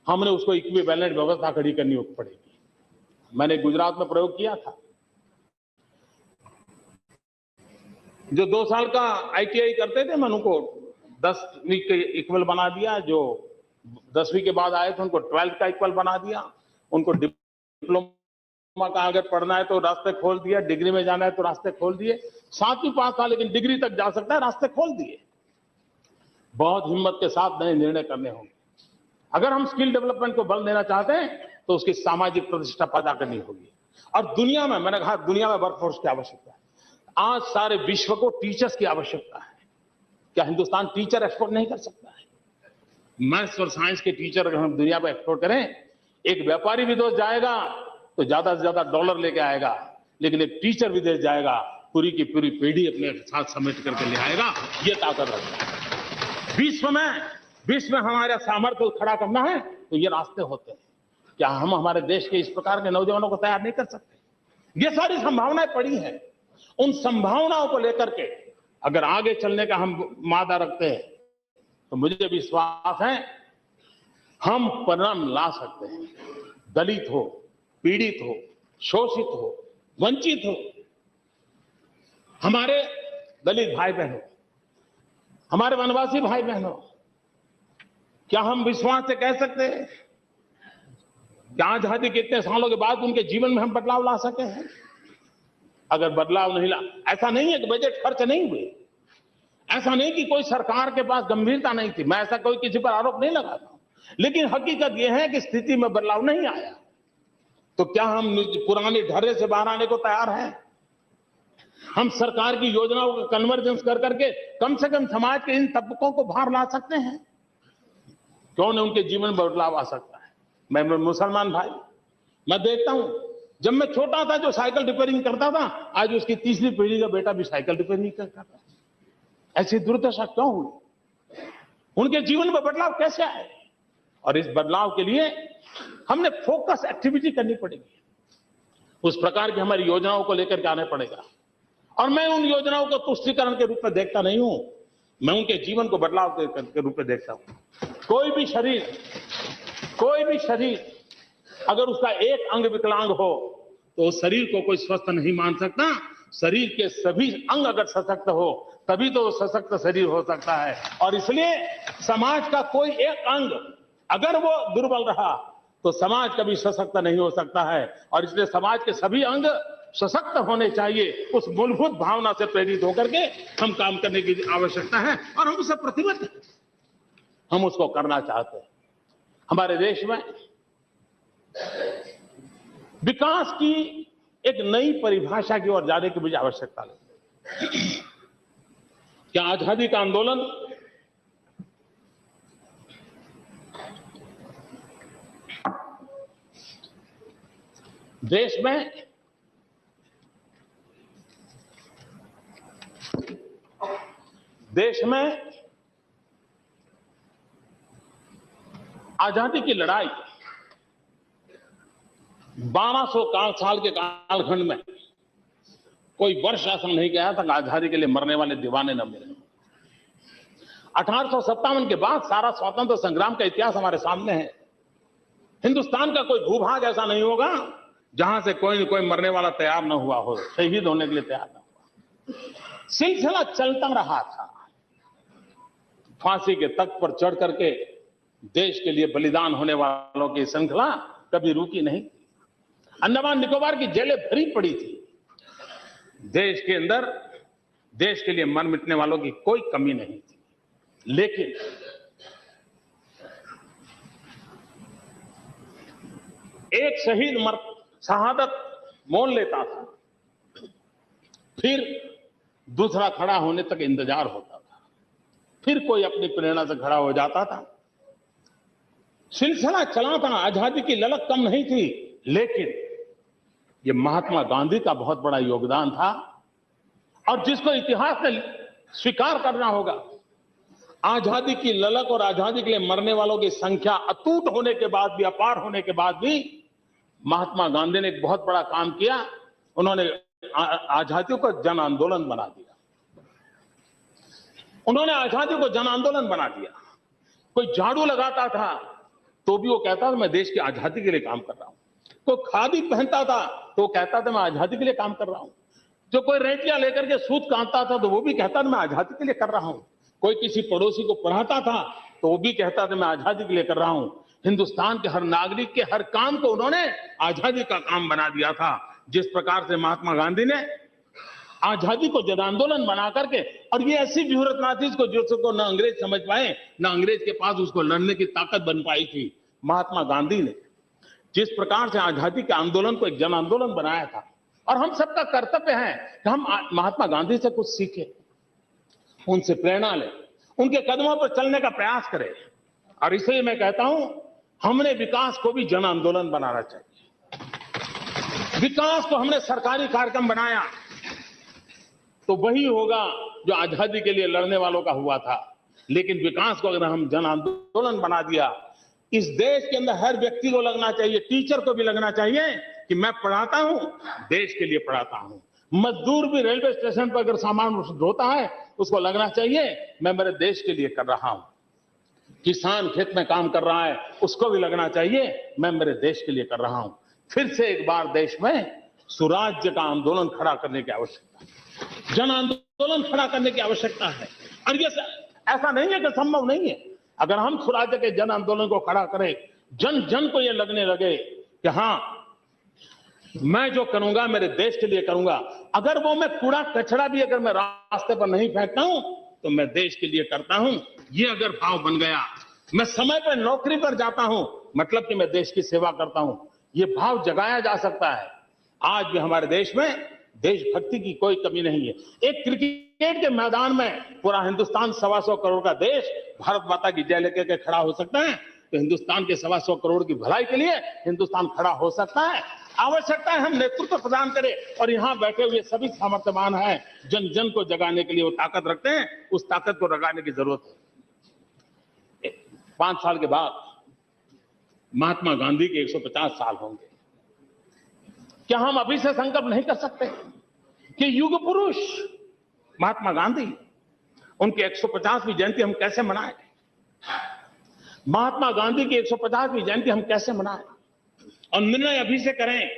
हमने उसको इक्विवेलेंट व्यवस्था खड़ी करनी पड़ेगी। मैंने गुजरात में प्रयोग किया था। जो 2 साल का आईटीआई करते थे, मैंने उनको 10वीं के इक्वल बना दिया। जो 10वीं के बाद आए थे उनको 12th का इक्वल बना दिया। उनको डिप्लोमा का अगर पढ़ना है तो रास्ते खोल दिया, डिग्री में जाना है तो रास्ते खोल दिए। 7वीं पास था लेकिन डिग्री तक जा सकता है, रास्ते खोल दिए। बहुत हिम्मत के साथ नए निर्णय करने होंगे। अगर हम स्किल डेवलपमेंट को बल देना चाहते हैं तो उसकी सामाजिक प्रतिष्ठा पैदा करनी होगी। और दुनिया में, मैंने कहा दुनिया में वर्कफोर्स की आवश्यकता है। आज सारे विश्व को टीचर्स की आवश्यकता है। क्या हिंदुस्तान टीचर एक्सपोर्ट नहीं कर सकता है? मैथ्स और साइंस के टीचर अगर हम दुनिया में एक्सपोर्ट करें, एक व्यापारी विदेश जाएगा तो ज्यादा से ज्यादा डॉलर लेके आएगा, लेकिन एक टीचर विदेश जाएगा पूरी की पूरी पीढ़ी अपने साथ समेट करके ले आएगा। ये ताकत रखता है। विश्व में हमारा सामर्थ्य खड़ा करना है तो ये रास्ते होते हैं। क्या हम हमारे देश के इस प्रकार के नौजवानों को तैयार नहीं कर सकते? ये सारी संभावनाएं पड़ी हैं। उन संभावनाओं को लेकर के अगर आगे चलने का हम मादा रखते हैं तो मुझे विश्वास है हम परिणाम ला सकते हैं। दलित हो, पीड़ित हो, शोषित हो, वंचित हो, हमारे दलित भाई बहनों, हमारे वनवासी भाई बहनों, क्या हम विश्वास से कह सकते हैं कि आजादी के इतने सालों के बाद उनके जीवन में हम बदलाव ला सके हैं? अगर बदलाव नहीं ला, ऐसा नहीं है कि बजट खर्च नहीं हुए, ऐसा नहीं कि कोई सरकार के पास गंभीरता नहीं थी, मैं ऐसा कोई किसी पर आरोप नहीं लगाता हूं, लेकिन हकीकत यह है कि स्थिति में बदलाव नहीं आया। तो क्या हम पुराने ढर्रे से बाहर आने को तैयार हैं? हम सरकार की योजनाओं का कन्वर्जेंस कर करके कम से कम समाज के इन तबकों को बाहर ला सकते हैं? क्यों नहीं उनके जीवन में बदलाव आ सकता है? मैं मुसलमान भाई, मैं देखता हूं, जब मैं छोटा था जो साइकिल रिपेयरिंग करता था, आज उसकी तीसरी पीढ़ी का बेटा भी साइकिल रिपेयरिंग करता था। ऐसी दुर्दशा क्यों हुई? उनके जीवन में बदलाव कैसे आए? और इस बदलाव के लिए हमने फोकस एक्टिविटी करनी पड़ेगी, उस प्रकार की हमारी योजनाओं को लेकर के आने पड़ेगा। और मैं उन योजनाओं को तुष्टीकरण के रूप में देखता नहीं हूं, मैं उनके जीवन को बदलाव के रूप में देखता हूं। कोई भी शरीर अगर उसका एक अंग विकलांग हो तो उस शरीर को कोई स्वस्थ नहीं मान सकता। शरीर के सभी अंग अगर सशक्त हो तभी तो वो सशक्त शरीर हो सकता है। और इसलिए समाज का कोई एक अंग अगर वो दुर्बल रहा तो समाज कभी सशक्त नहीं हो सकता है। और इसलिए समाज के सभी अंग सशक्त होने चाहिए। उस मूलभूत भावना से प्रेरित होकर के हम काम करने की आवश्यकता है और हम उससे प्रतिबद्ध हैं, हम उसको करना चाहते हैं। हमारे देश में विकास की एक नई परिभाषा की ओर जाने की मुझे आवश्यकता लगती है। क्या आजादी का आंदोलन देश में आजादी की लड़ाई 1200 साल के कालखंड में कोई वर्ष ऐसा नहीं गया था कि आजादी के लिए मरने वाले दीवाने न मिले। 1857 के बाद सारा स्वतंत्र संग्राम का इतिहास हमारे सामने है। हिंदुस्तान का कोई भूभाग ऐसा नहीं होगा जहां से कोई न कोई मरने वाला तैयार न हुआ हो, शहीद होने के लिए तैयार न हुआ। सिलसिला चलता रहा था। फांसी के तख्त पर चढ़ करके देश के लिए बलिदान होने वालों की श्रृंखला कभी रुकी नहीं। अंडमान निकोबार की जेलें भरी पड़ी थी। देश के अंदर देश के लिए मर मिटने वालों की कोई कमी नहीं थी। लेकिन एक शहीद शहादत मोल लेता था, फिर दूसरा खड़ा होने तक इंतजार होता था, फिर कोई अपनी प्रेरणा से खड़ा हो जाता था। सिलसिला चला था। आजादी की ललक कम नहीं थी, लेकिन ये महात्मा गांधी का बहुत बड़ा योगदान था और जिसको इतिहास में स्वीकार करना होगा। आजादी की ललक और आजादी के लिए मरने वालों की संख्या अटूट होने के बाद भी, अपार होने के बाद भी, महात्मा गांधी ने एक बहुत बड़ा काम किया। उन्होंने आजादी को जन आंदोलन बना दिया। उन्होंने आजादी को जन आंदोलन बना दिया। कोई झाड़ू लगाता था तो भी वो कहता था मैं देश की आजादी के लिए काम कर रहा हूं। कोई खादी पहनता था तो कहता था मैं आजादी के लिए काम कर रहा हूं। जो कोई रेटियां लेकर के सूत काटता था तो वो भी कहता था मैं आजादी के लिए कर रहा हूं। कोई किसी पड़ोसी को पढ़ाता था तो वो भी कहता था मैं आजादी के लिए कर रहा हूं। हिंदुस्तान के हर नागरिक के हर काम को उन्होंने आजादी का काम बना दिया था। जिस प्रकार से महात्मा गांधी ने आजादी को जन आंदोलन बना करके, और ये ऐसी व्यूहरचना थी जिसको न अंग्रेज समझ पाए, न अंग्रेज के पास उसको लड़ने की ताकत बन पाई थी। महात्मा गांधी ने जिस प्रकार से आजादी के आंदोलन को एक जन आंदोलन बनाया था, और हम सबका कर्तव्य है कि हम महात्मा गांधी से कुछ सीखें, उनसे प्रेरणा लें, उनके कदमों पर चलने का प्रयास करें। और इसलिए मैं कहता हूं हमने विकास को भी जन आंदोलन बनाना चाहिए। विकास को हमने सरकारी कार्यक्रम बनाया तो वही होगा जो आजादी के लिए लड़ने वालों का हुआ था। लेकिन विकास को अगर हम जन आंदोलन बना दिया, इस देश के अंदर हर व्यक्ति को लगना चाहिए, टीचर को भी लगना चाहिए कि मैं पढ़ाता हूं, देश के लिए पढ़ाता हूं। मजदूर भी रेलवे स्टेशन पर अगर सामान ढोता है उसको लगना चाहिए मैं मेरे देश के लिए कर रहा हूं। किसान खेत में काम कर रहा है उसको भी लगना चाहिए मैं मेरे देश के लिए कर रहा हूं। फिर से एक बार देश में सुराज्य का आंदोलन खड़ा करने की आवश्यकता है, जन आंदोलन खड़ा करने की आवश्यकता है। और ये ऐसा नहीं है कि संभव नहीं है। अगर हम सुराज्य के जन आंदोलन को खड़ा करें, जन जन को ये लगने लगे कि हाँ मैं जो करूंगा मेरे देश के लिए करूंगा। अगर वो मैं कूड़ा कचरा भी अगर मैं रास्ते पर नहीं फेंकता हूं तो मैं देश के लिए करता हूं। ये अगर भाव बन गया, मैं समय पर नौकरी पर जाता हूं मतलब कि मैं देश की सेवा करता हूं, ये भाव जगाया जा सकता है। आज भी हमारे देश में देशभक्ति की कोई कमी नहीं है। एक क्रिकेट के मैदान में पूरा हिंदुस्तान 125 करोड़ का देश भारत माता की जय लेकर के खड़ा हो सकता है, तो हिंदुस्तान के 125 करोड़ की भलाई के लिए हिंदुस्तान खड़ा हो सकता है। आवश्यकता है हम नेतृत्व प्रदान करें, और यहां बैठे हुए सभी सामर्थ्यवान हैं, जन जन को जगाने के लिए वो ताकत रखते हैं, उस ताकत को जगाने की जरूरत है। 5 साल के बाद महात्मा गांधी के 150 साल होंगे। क्या हम अभी से संकल्प नहीं कर सकते कि युग पुरुष महात्मा गांधी, उनकी 150वीं जयंती हम कैसे मनाएं? महात्मा गांधी की 150वीं जयंती हम कैसे मनाएं? और निर्णय अभी से करें,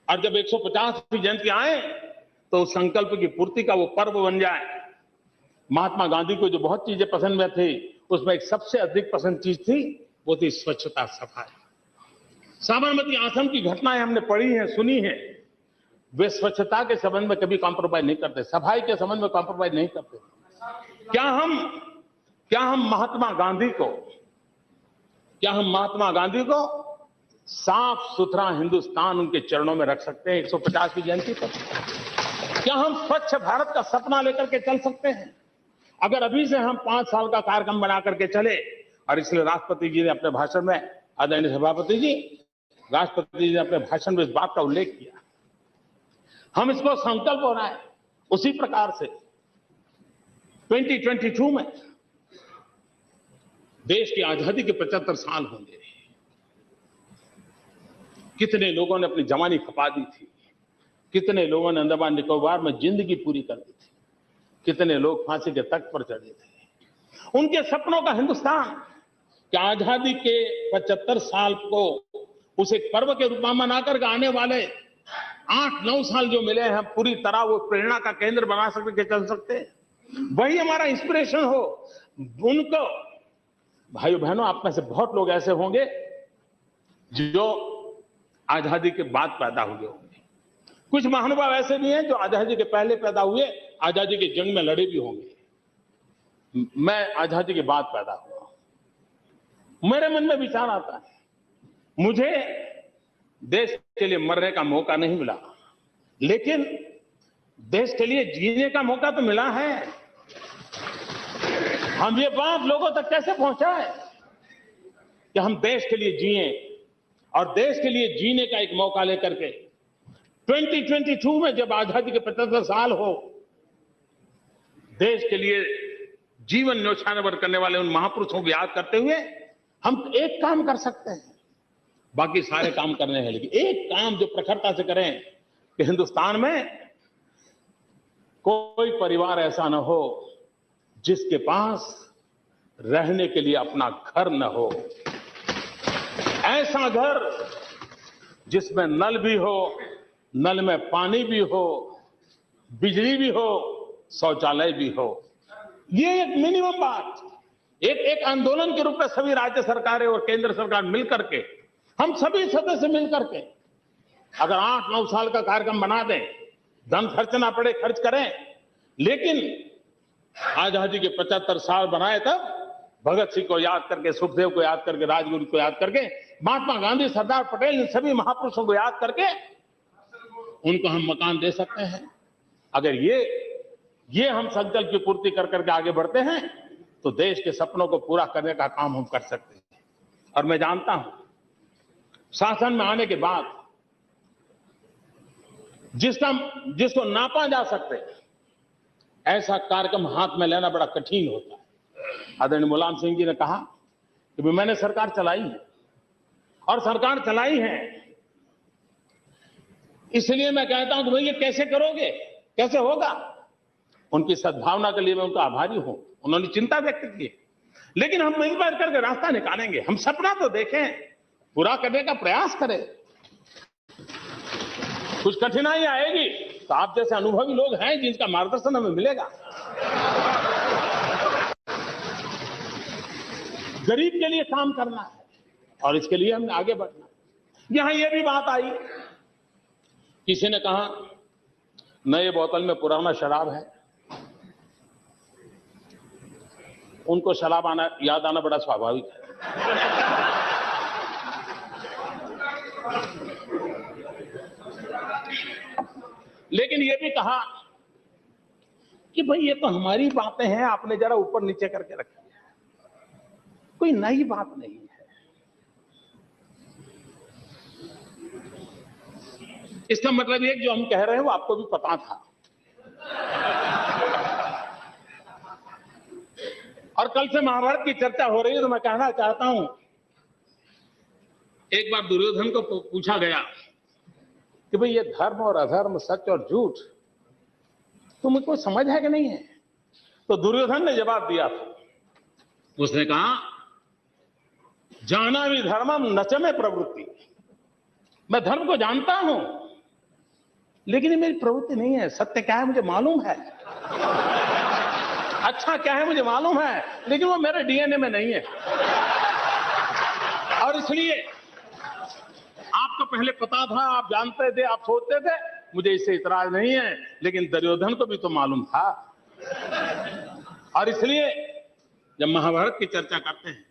और जब 150वीं जयंती आए तो उस संकल्प की पूर्ति का वो पर्व बन जाए। महात्मा गांधी को जो बहुत चीजें पसंद में थी, उसमें एक सबसे अधिक पसंद चीज थी, वो थी स्वच्छता, सफाई। साबरमती आश्रम की घटनाएं हमने पढ़ी हैं, सुनी हैं। वे स्वच्छता के संबंध में कभी कॉम्प्रोमाइज नहीं करते, सफाई के संबंध में कॉम्प्रोमाइज नहीं करते। क्या हम महात्मा गांधी को साफ सुथरा हिंदुस्तान उनके चरणों में रख सकते हैं 150वीं जयंती पर? क्या हम स्वच्छ भारत का सपना लेकर के चल सकते हैं? अगर अभी से हम 5 साल का कार्यक्रम बना करके चले, और इसलिए राष्ट्रपति जी ने अपने भाषण में, आदरणीय सभापति जी, राष्ट्रपति जी ने अपने भाषण में इस बात का उल्लेख किया, हम इसको संकल्प बनाए। उसी प्रकार से 2022 में देश की आजादी के 75 साल होंगे। कितने लोगों ने अपनी जवानी खपा दी थी, कितने लोगों ने अंडमान निकोबार में जिंदगी पूरी कर दी थी, कितने लोग फांसी के तख्त पर चढ़े थे। उनके सपनों का हिंदुस्तान, क्या आजादी के 75 साल को उस एक पर्व के रूप में मनाकर आने वाले 8-9 साल जो मिले हैं, पूरी तरह वो प्रेरणा का केंद्र बना सकते, चल सकते, वही हमारा इंस्पिरेशन हो। उनको, भाइयों बहनों, आप में से बहुत लोग ऐसे होंगे जो आजादी के बाद पैदा हुए होंगे। कुछ महानुभाव ऐसे भी हैं जो आजादी के पहले पैदा हुए, आजादी की जंग में लड़े भी होंगे। मैं आजादी के बाद पैदा हुआ। मेरे मन में विचार आता है, मुझे देश के लिए मरने का मौका नहीं मिला, लेकिन देश के लिए जीने का मौका तो मिला है। हम ये बात लोगों तक कैसे पहुंचाएं कि हम देश के लिए जिए, और देश के लिए जीने का एक मौका लेकर के 2022 में जब आजादी के 75 साल हो, देश के लिए जीवन न्यौछावर करने वाले उन महापुरुषों को याद करते हुए हम एक काम कर सकते हैं। बाकी सारे काम करने हैं, लेकिन एक काम जो प्रखरता से करें कि हिंदुस्तान में कोई परिवार ऐसा न हो जिसके पास रहने के लिए अपना घर न हो। ऐसा घर जिसमें नल भी हो, नल में पानी भी हो, बिजली भी हो, शौचालय भी हो। ये एक मिनिमम बात, एक आंदोलन के रूप में सभी राज्य सरकारें और केंद्र सरकार मिलकर के, हम सभी सदस्य मिलकर के अगर 8-9 साल का कार्यक्रम बना दें, धन खर्च ना पड़े, खर्च करें, लेकिन आजादी के 75 साल बनाए, तब भगत सिंह को याद करके, सुखदेव को याद करके, राजगुरु को याद करके, महात्मा गांधी, सरदार पटेल, इन सभी महापुरुषों को याद करके उनको हम मकान दे सकते हैं। अगर ये हम संकल्प की पूर्ति कर करके आगे बढ़ते हैं तो देश के सपनों को पूरा करने का काम हम कर सकते हैं। और मैं जानता हूं, शासन में आने के बाद जिसको नापा जा सकते, ऐसा कार्यक्रम हाथ में लेना बड़ा कठिन होता है। आदरणीय मुलायम सिंह जी ने कहा कि मैंने सरकार चलाई है, और सरकार चलाई है इसलिए मैं कहता हूं कि भाई ये कैसे करोगे, कैसे होगा। उनकी सद्भावना के लिए मैं उनका आभारी हूं, उन्होंने चिंता व्यक्त की, लेकिन हम मिलकर करके रास्ता निकालेंगे। हम सपना तो देखें, पूरा करने का प्रयास करें। कुछ कठिनाई आएगी तो आप जैसे अनुभवी लोग हैं जिनका मार्गदर्शन हमें मिलेगा। गरीब के लिए काम करना है और इसके लिए हमने आगे बढ़ना है। यहां यह भी बात आई किसी ने कहा नए बोतल में पुराना शराब है। उनको शराब याद आना बड़ा स्वाभाविक है। लेकिन ये भी कहा कि भाई ये तो हमारी बातें हैं, आपने जरा ऊपर नीचे करके रखी है, कोई नई बात नहीं है। इसका मतलब ये जो हम कह रहे हैं वो आपको भी पता था। और कल से महाभारत की चर्चा हो रही है तो मैं कहना चाहता हूं, एक बार दुर्योधन को पूछा गया कि भाई ये धर्म और अधर्म, सच और झूठ तुमको समझ है कि नहीं है? तो दुर्योधन ने जवाब दिया था, उसने कहा जानामि धर्मम न च मे प्रवृत्ति। मैं धर्म को जानता हूं लेकिन ये मेरी प्रवृत्ति नहीं है। सत्य क्या है मुझे मालूम है, अच्छा क्या है मुझे मालूम है, लेकिन वो मेरे डीएनए में नहीं है। और इसलिए आपको पहले पता था, आप जानते थे, आप सोचते थे, मुझे इससे इतराज नहीं है, लेकिन दुर्योधन को भी तो मालूम था। और इसलिए जब महाभारत की चर्चा करते हैं,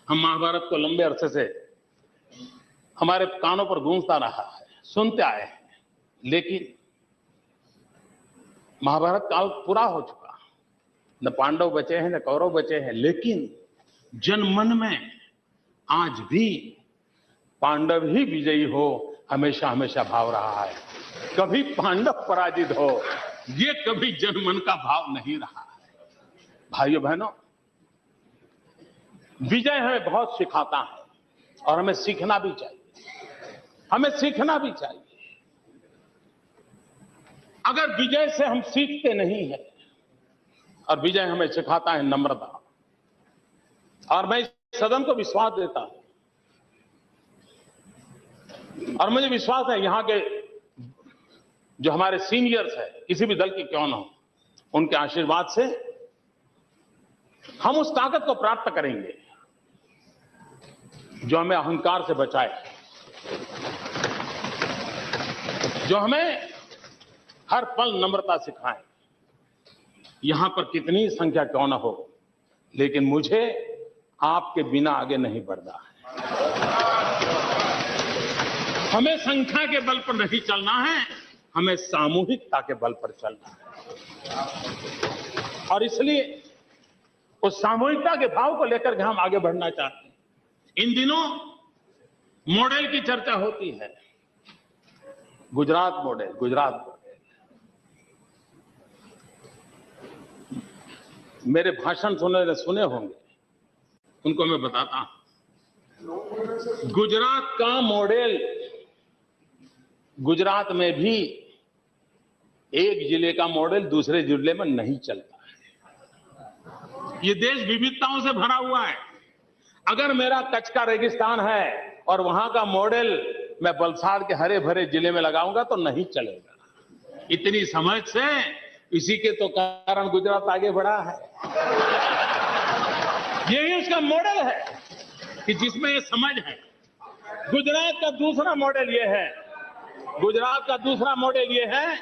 हम महाभारत को लंबे अरसे से हमारे कानों पर गूंजता रहा है, सुनते आए हैं, लेकिन महाभारत काल पूरा हो चुका, न पांडव बचे हैं न कौरव बचे हैं, लेकिन जनमन में आज भी पांडव ही विजयी हो हमेशा हमेशा भाव रहा है। कभी पांडव पराजित हो ये कभी जनमन का भाव नहीं रहा है। भाइयों बहनों, विजय हमें बहुत सिखाता है और हमें सीखना भी चाहिए, हमें सीखना भी चाहिए। अगर विजय से हम सीखते नहीं हैं, और विजय हमें सिखाता है नम्रता, और मैं इस सदन को विश्वास देता हूं और मुझे विश्वास है यहां के जो हमारे सीनियर्स हैं, किसी भी दल के क्यों न हो, उनके आशीर्वाद से हम उस ताकत को प्राप्त करेंगे जो हमें अहंकार से बचाए, जो हमें हर पल नम्रता सिखाए। यहां पर कितनी संख्या क्यों ना हो, लेकिन मुझे आपके बिना आगे नहीं बढ़ना है। हमें संख्या के बल पर नहीं चलना है, हमें सामूहिकता के बल पर चलना है। और इसलिए उस सामूहिकता के भाव को लेकर के हम आगे बढ़ना चाहते हैं। इन दिनों मॉडल की चर्चा होती है, गुजरात मॉडल, गुजरात मॉडल। मेरे भाषण सुने होंगे, उनको मैं बताता हूं। गुजरात का मॉडल, गुजरात में भी एक जिले का मॉडल दूसरे जिले में नहीं चलता है। ये देश विविधताओं से भरा हुआ है। अगर मेरा कच्छ का रेगिस्तान है और वहां का मॉडल मैं वलसाड़ के हरे भरे जिले में लगाऊंगा तो नहीं चलेगा। इतनी समझ से, इसी के तो कारण गुजरात आगे बढ़ा है। यही उसका मॉडल है कि जिसमें ये समझ है। गुजरात का दूसरा मॉडल ये है, गुजरात का दूसरा मॉडल ये है,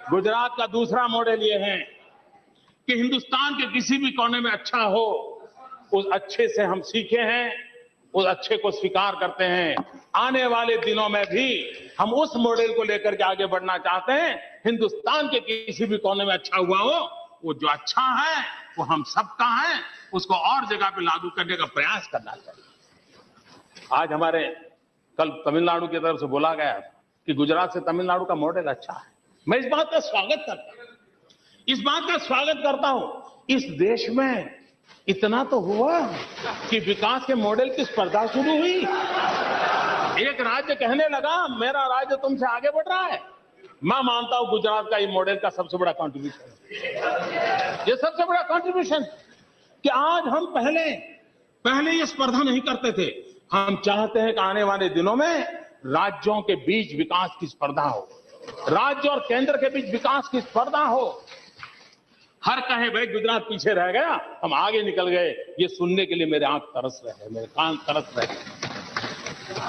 गुजरात का दूसरा मॉडल ये है कि हिंदुस्तान के किसी भी कोने में अच्छा हो, उस अच्छे से हम सीखे हैं, उस अच्छे को स्वीकार करते हैं। आने वाले दिनों में भी हम उस मॉडल को लेकर के आगे बढ़ना चाहते हैं। हिंदुस्तान के किसी भी कोने में अच्छा हुआ हो, वो जो अच्छा है वो हम सबका है, उसको और जगह पे लागू करने का प्रयास करना चाहिए। आज हमारे कल तमिलनाडु की तरफ से बोला गया कि गुजरात से तमिलनाडु का मॉडल अच्छा है। मैं इस बात का स्वागत करता हूं, इस बात का स्वागत करता हूं। इस देश में इतना तो हुआ कि विकास के मॉडल की स्पर्धा शुरू हुई। एक राज्य कहने लगा मेरा राज्य तुमसे आगे बढ़ रहा है। मैं मानता हूं गुजरात का ये मॉडल का सबसे बड़ा कंट्रीब्यूशन है। ये सबसे बड़ा कंट्रीब्यूशन कि आज हम पहले ये स्पर्धा नहीं करते थे। हम चाहते हैं कि आने वाले दिनों में राज्यों के बीच विकास की स्पर्धा हो, राज्य और केंद्र के बीच विकास की स्पर्धा हो। हर कहे भाई गुजरात पीछे रह गया, हम आगे निकल गए, ये सुनने के लिए मेरे आंख तरस रहे हैं, मेरे कान तरस रहे हैं।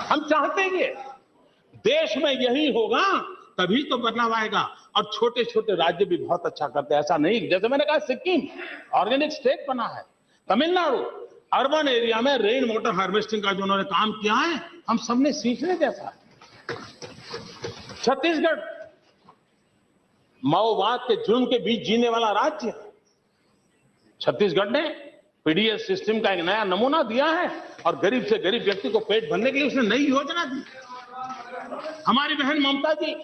हम चाहते हैं देश में यही होगा तभी तो बदलाव आएगा। और छोटे छोटे राज्य भी बहुत अच्छा करते हैं, ऐसा नहीं। जैसे मैंने कहा, सिक्किम ऑर्गेनिक स्टेट बना है, तमिलनाडु अर्बन एरिया में रेन वाटर हार्वेस्टिंग का जो उन्होंने काम किया है, हम सबने सीखने जैसा है। छत्तीसगढ़ माओवाद के जुर्म के बीच जीने वाला राज्य, छत्तीसगढ़ ने पीडीएस सिस्टम का एक नया नमूना दिया है और गरीब से गरीब व्यक्ति को पेट भरने के लिए उसने नई योजना दी। हमारी बहन ममता जी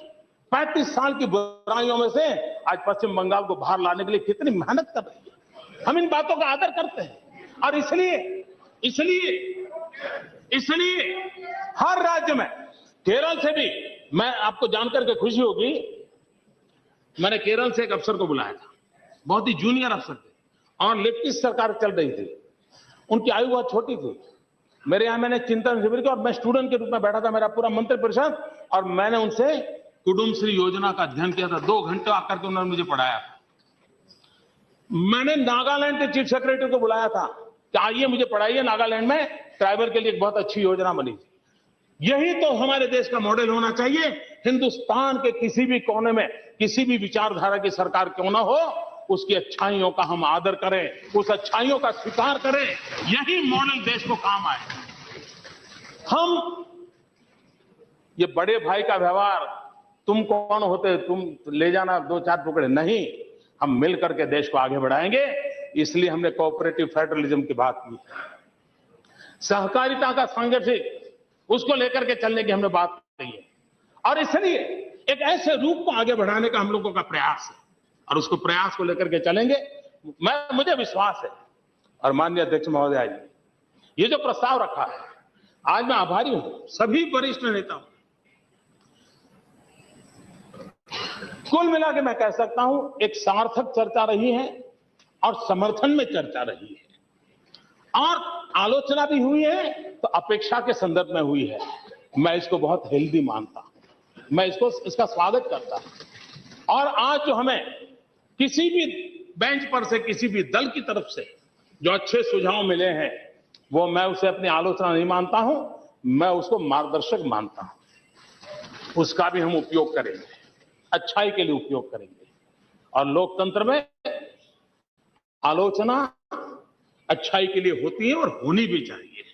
35 साल की बुराइयों में से आज पश्चिम बंगाल को बाहर लाने के लिए कितनी मेहनत कर रही है। हम इन बातों का आदर करते हैं और इसलिए हर राज्य में, केरल से भी, मैं आपको जानकर के खुशी होगी, मैंने केरल से एक अफसर को बुलाया था, बहुत ही जूनियर अफसर थे और लेफ्टिस्ट सरकार चल रही थी, उनकी आयु बहुत छोटी थी। मेरे यहां मैंने चिंतन शिविर किया और मैं स्टूडेंट के रूप में बैठा था, मेरा पूरा मंत्रिपरिषद, और मैंने उनसे कुडुम्बश्री योजना का अध्ययन किया था। 2 घंटे आकर के उन्होंने मुझे पढ़ाया। मैंने नागालैंड के चीफ सेक्रेटरी को बुलाया था कि आइए मुझे पढ़ाइए, नागालैंड में ट्राइबल के लिए एक बहुत अच्छी योजना बनी थी। यही तो हमारे देश का मॉडल होना चाहिए। हिंदुस्तान के किसी भी कोने में किसी भी विचारधारा की सरकार क्यों ना हो, उसकी अच्छाइयों का हम आदर करें, उस अच्छाइयों का स्वीकार करें, यही मॉडल देश को काम आए। हम ये बड़े भाई का व्यवहार, तुम कौन होते, तुम ले जाना 2-4 टुकड़े, नहीं, हम मिलकर के देश को आगे बढ़ाएंगे। इसलिए हमने कोऑपरेटिव फेडरलिज्म की बात की, सहकारिता का संगठित, उसको लेकर के चलने की हमने बात की है। और इसलिए एक ऐसे रूप को आगे बढ़ाने का हम लोगों का प्रयास है और उसको प्रयास को लेकर के चलेंगे। मुझे विश्वास है। और माननीय अध्यक्ष महोदय जी, ये जो प्रस्ताव रखा है, आज मैं आभारी हूं सभी वरिष्ठ नेताओं। कुल मिला के मैं कह सकता हूं, एक सार्थक चर्चा रही है और समर्थन में चर्चा रही है और आलोचना भी हुई है तो अपेक्षा के संदर्भ में हुई है। मैं इसको बहुत हेल्दी मानता हूं, मैं इसका स्वागत करता हूं। और आज जो हमें किसी भी बेंच पर से, किसी भी दल की तरफ से जो अच्छे सुझाव मिले हैं, वो मैं उसे अपनी आलोचना नहीं मानता हूं, मैं उसको मार्गदर्शक मानता हूं। उसका भी हम उपयोग करेंगे, अच्छाई के लिए उपयोग करेंगे। और लोकतंत्र में आलोचना अच्छाई के लिए होती है और होनी भी चाहिए।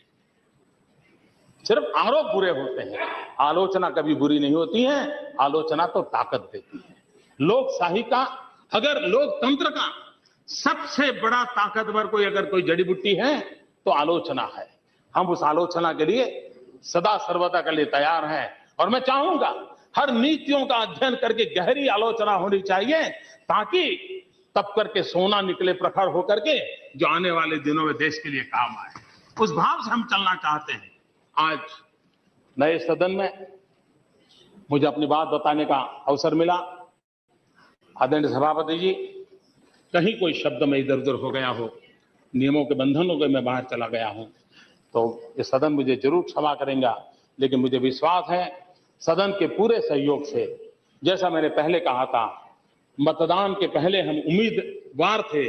सिर्फ आरोप बुरे होते हैं, आलोचना कभी बुरी नहीं होती है। आलोचना तो ताकत देती है। लोकशाही का, अगर लोकतंत्र का सबसे बड़ा ताकतवर कोई जड़ी बूटी है तो आलोचना है। हम उस आलोचना के लिए सदा सर्वदा के लिए तैयार हैं। और मैं चाहूंगा हर नीतियों का अध्ययन करके गहरी आलोचना होनी चाहिए, ताकि तब करके सोना निकले प्रखर होकर के, जो आने वाले दिनों में देश के लिए काम आए। उस भाव से हम चलना चाहते हैं। आज नए सदन में मुझे अपनी बात बताने का अवसर मिला। आदरणीय सभापति जी, कहीं कोई शब्द में इधर उधर हो गया हो, नियमों के बंधनों के मैं बाहर चला गया हूं, तो ये सदन मुझे जरूर क्षमा करेगा। लेकिन मुझे विश्वास है सदन के पूरे सहयोग से, जैसा मैंने पहले कहा था, मतदान के पहले हम उम्मीदवार थे,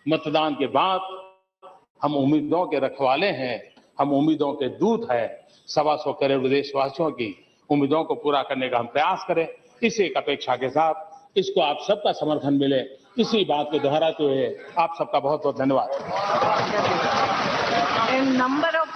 मतदान के बाद हम उम्मीदों के रखवाले हैं, हम उम्मीदों के दूत हैं। 125 करोड़ देशवासियों की उम्मीदों को पूरा करने का हम प्रयास करें। इसी एक अपेक्षा के साथ इसको आप सबका समर्थन मिले, इसी बात को दोहराते हुए आप सबका बहुत बहुत धन्यवाद। In number of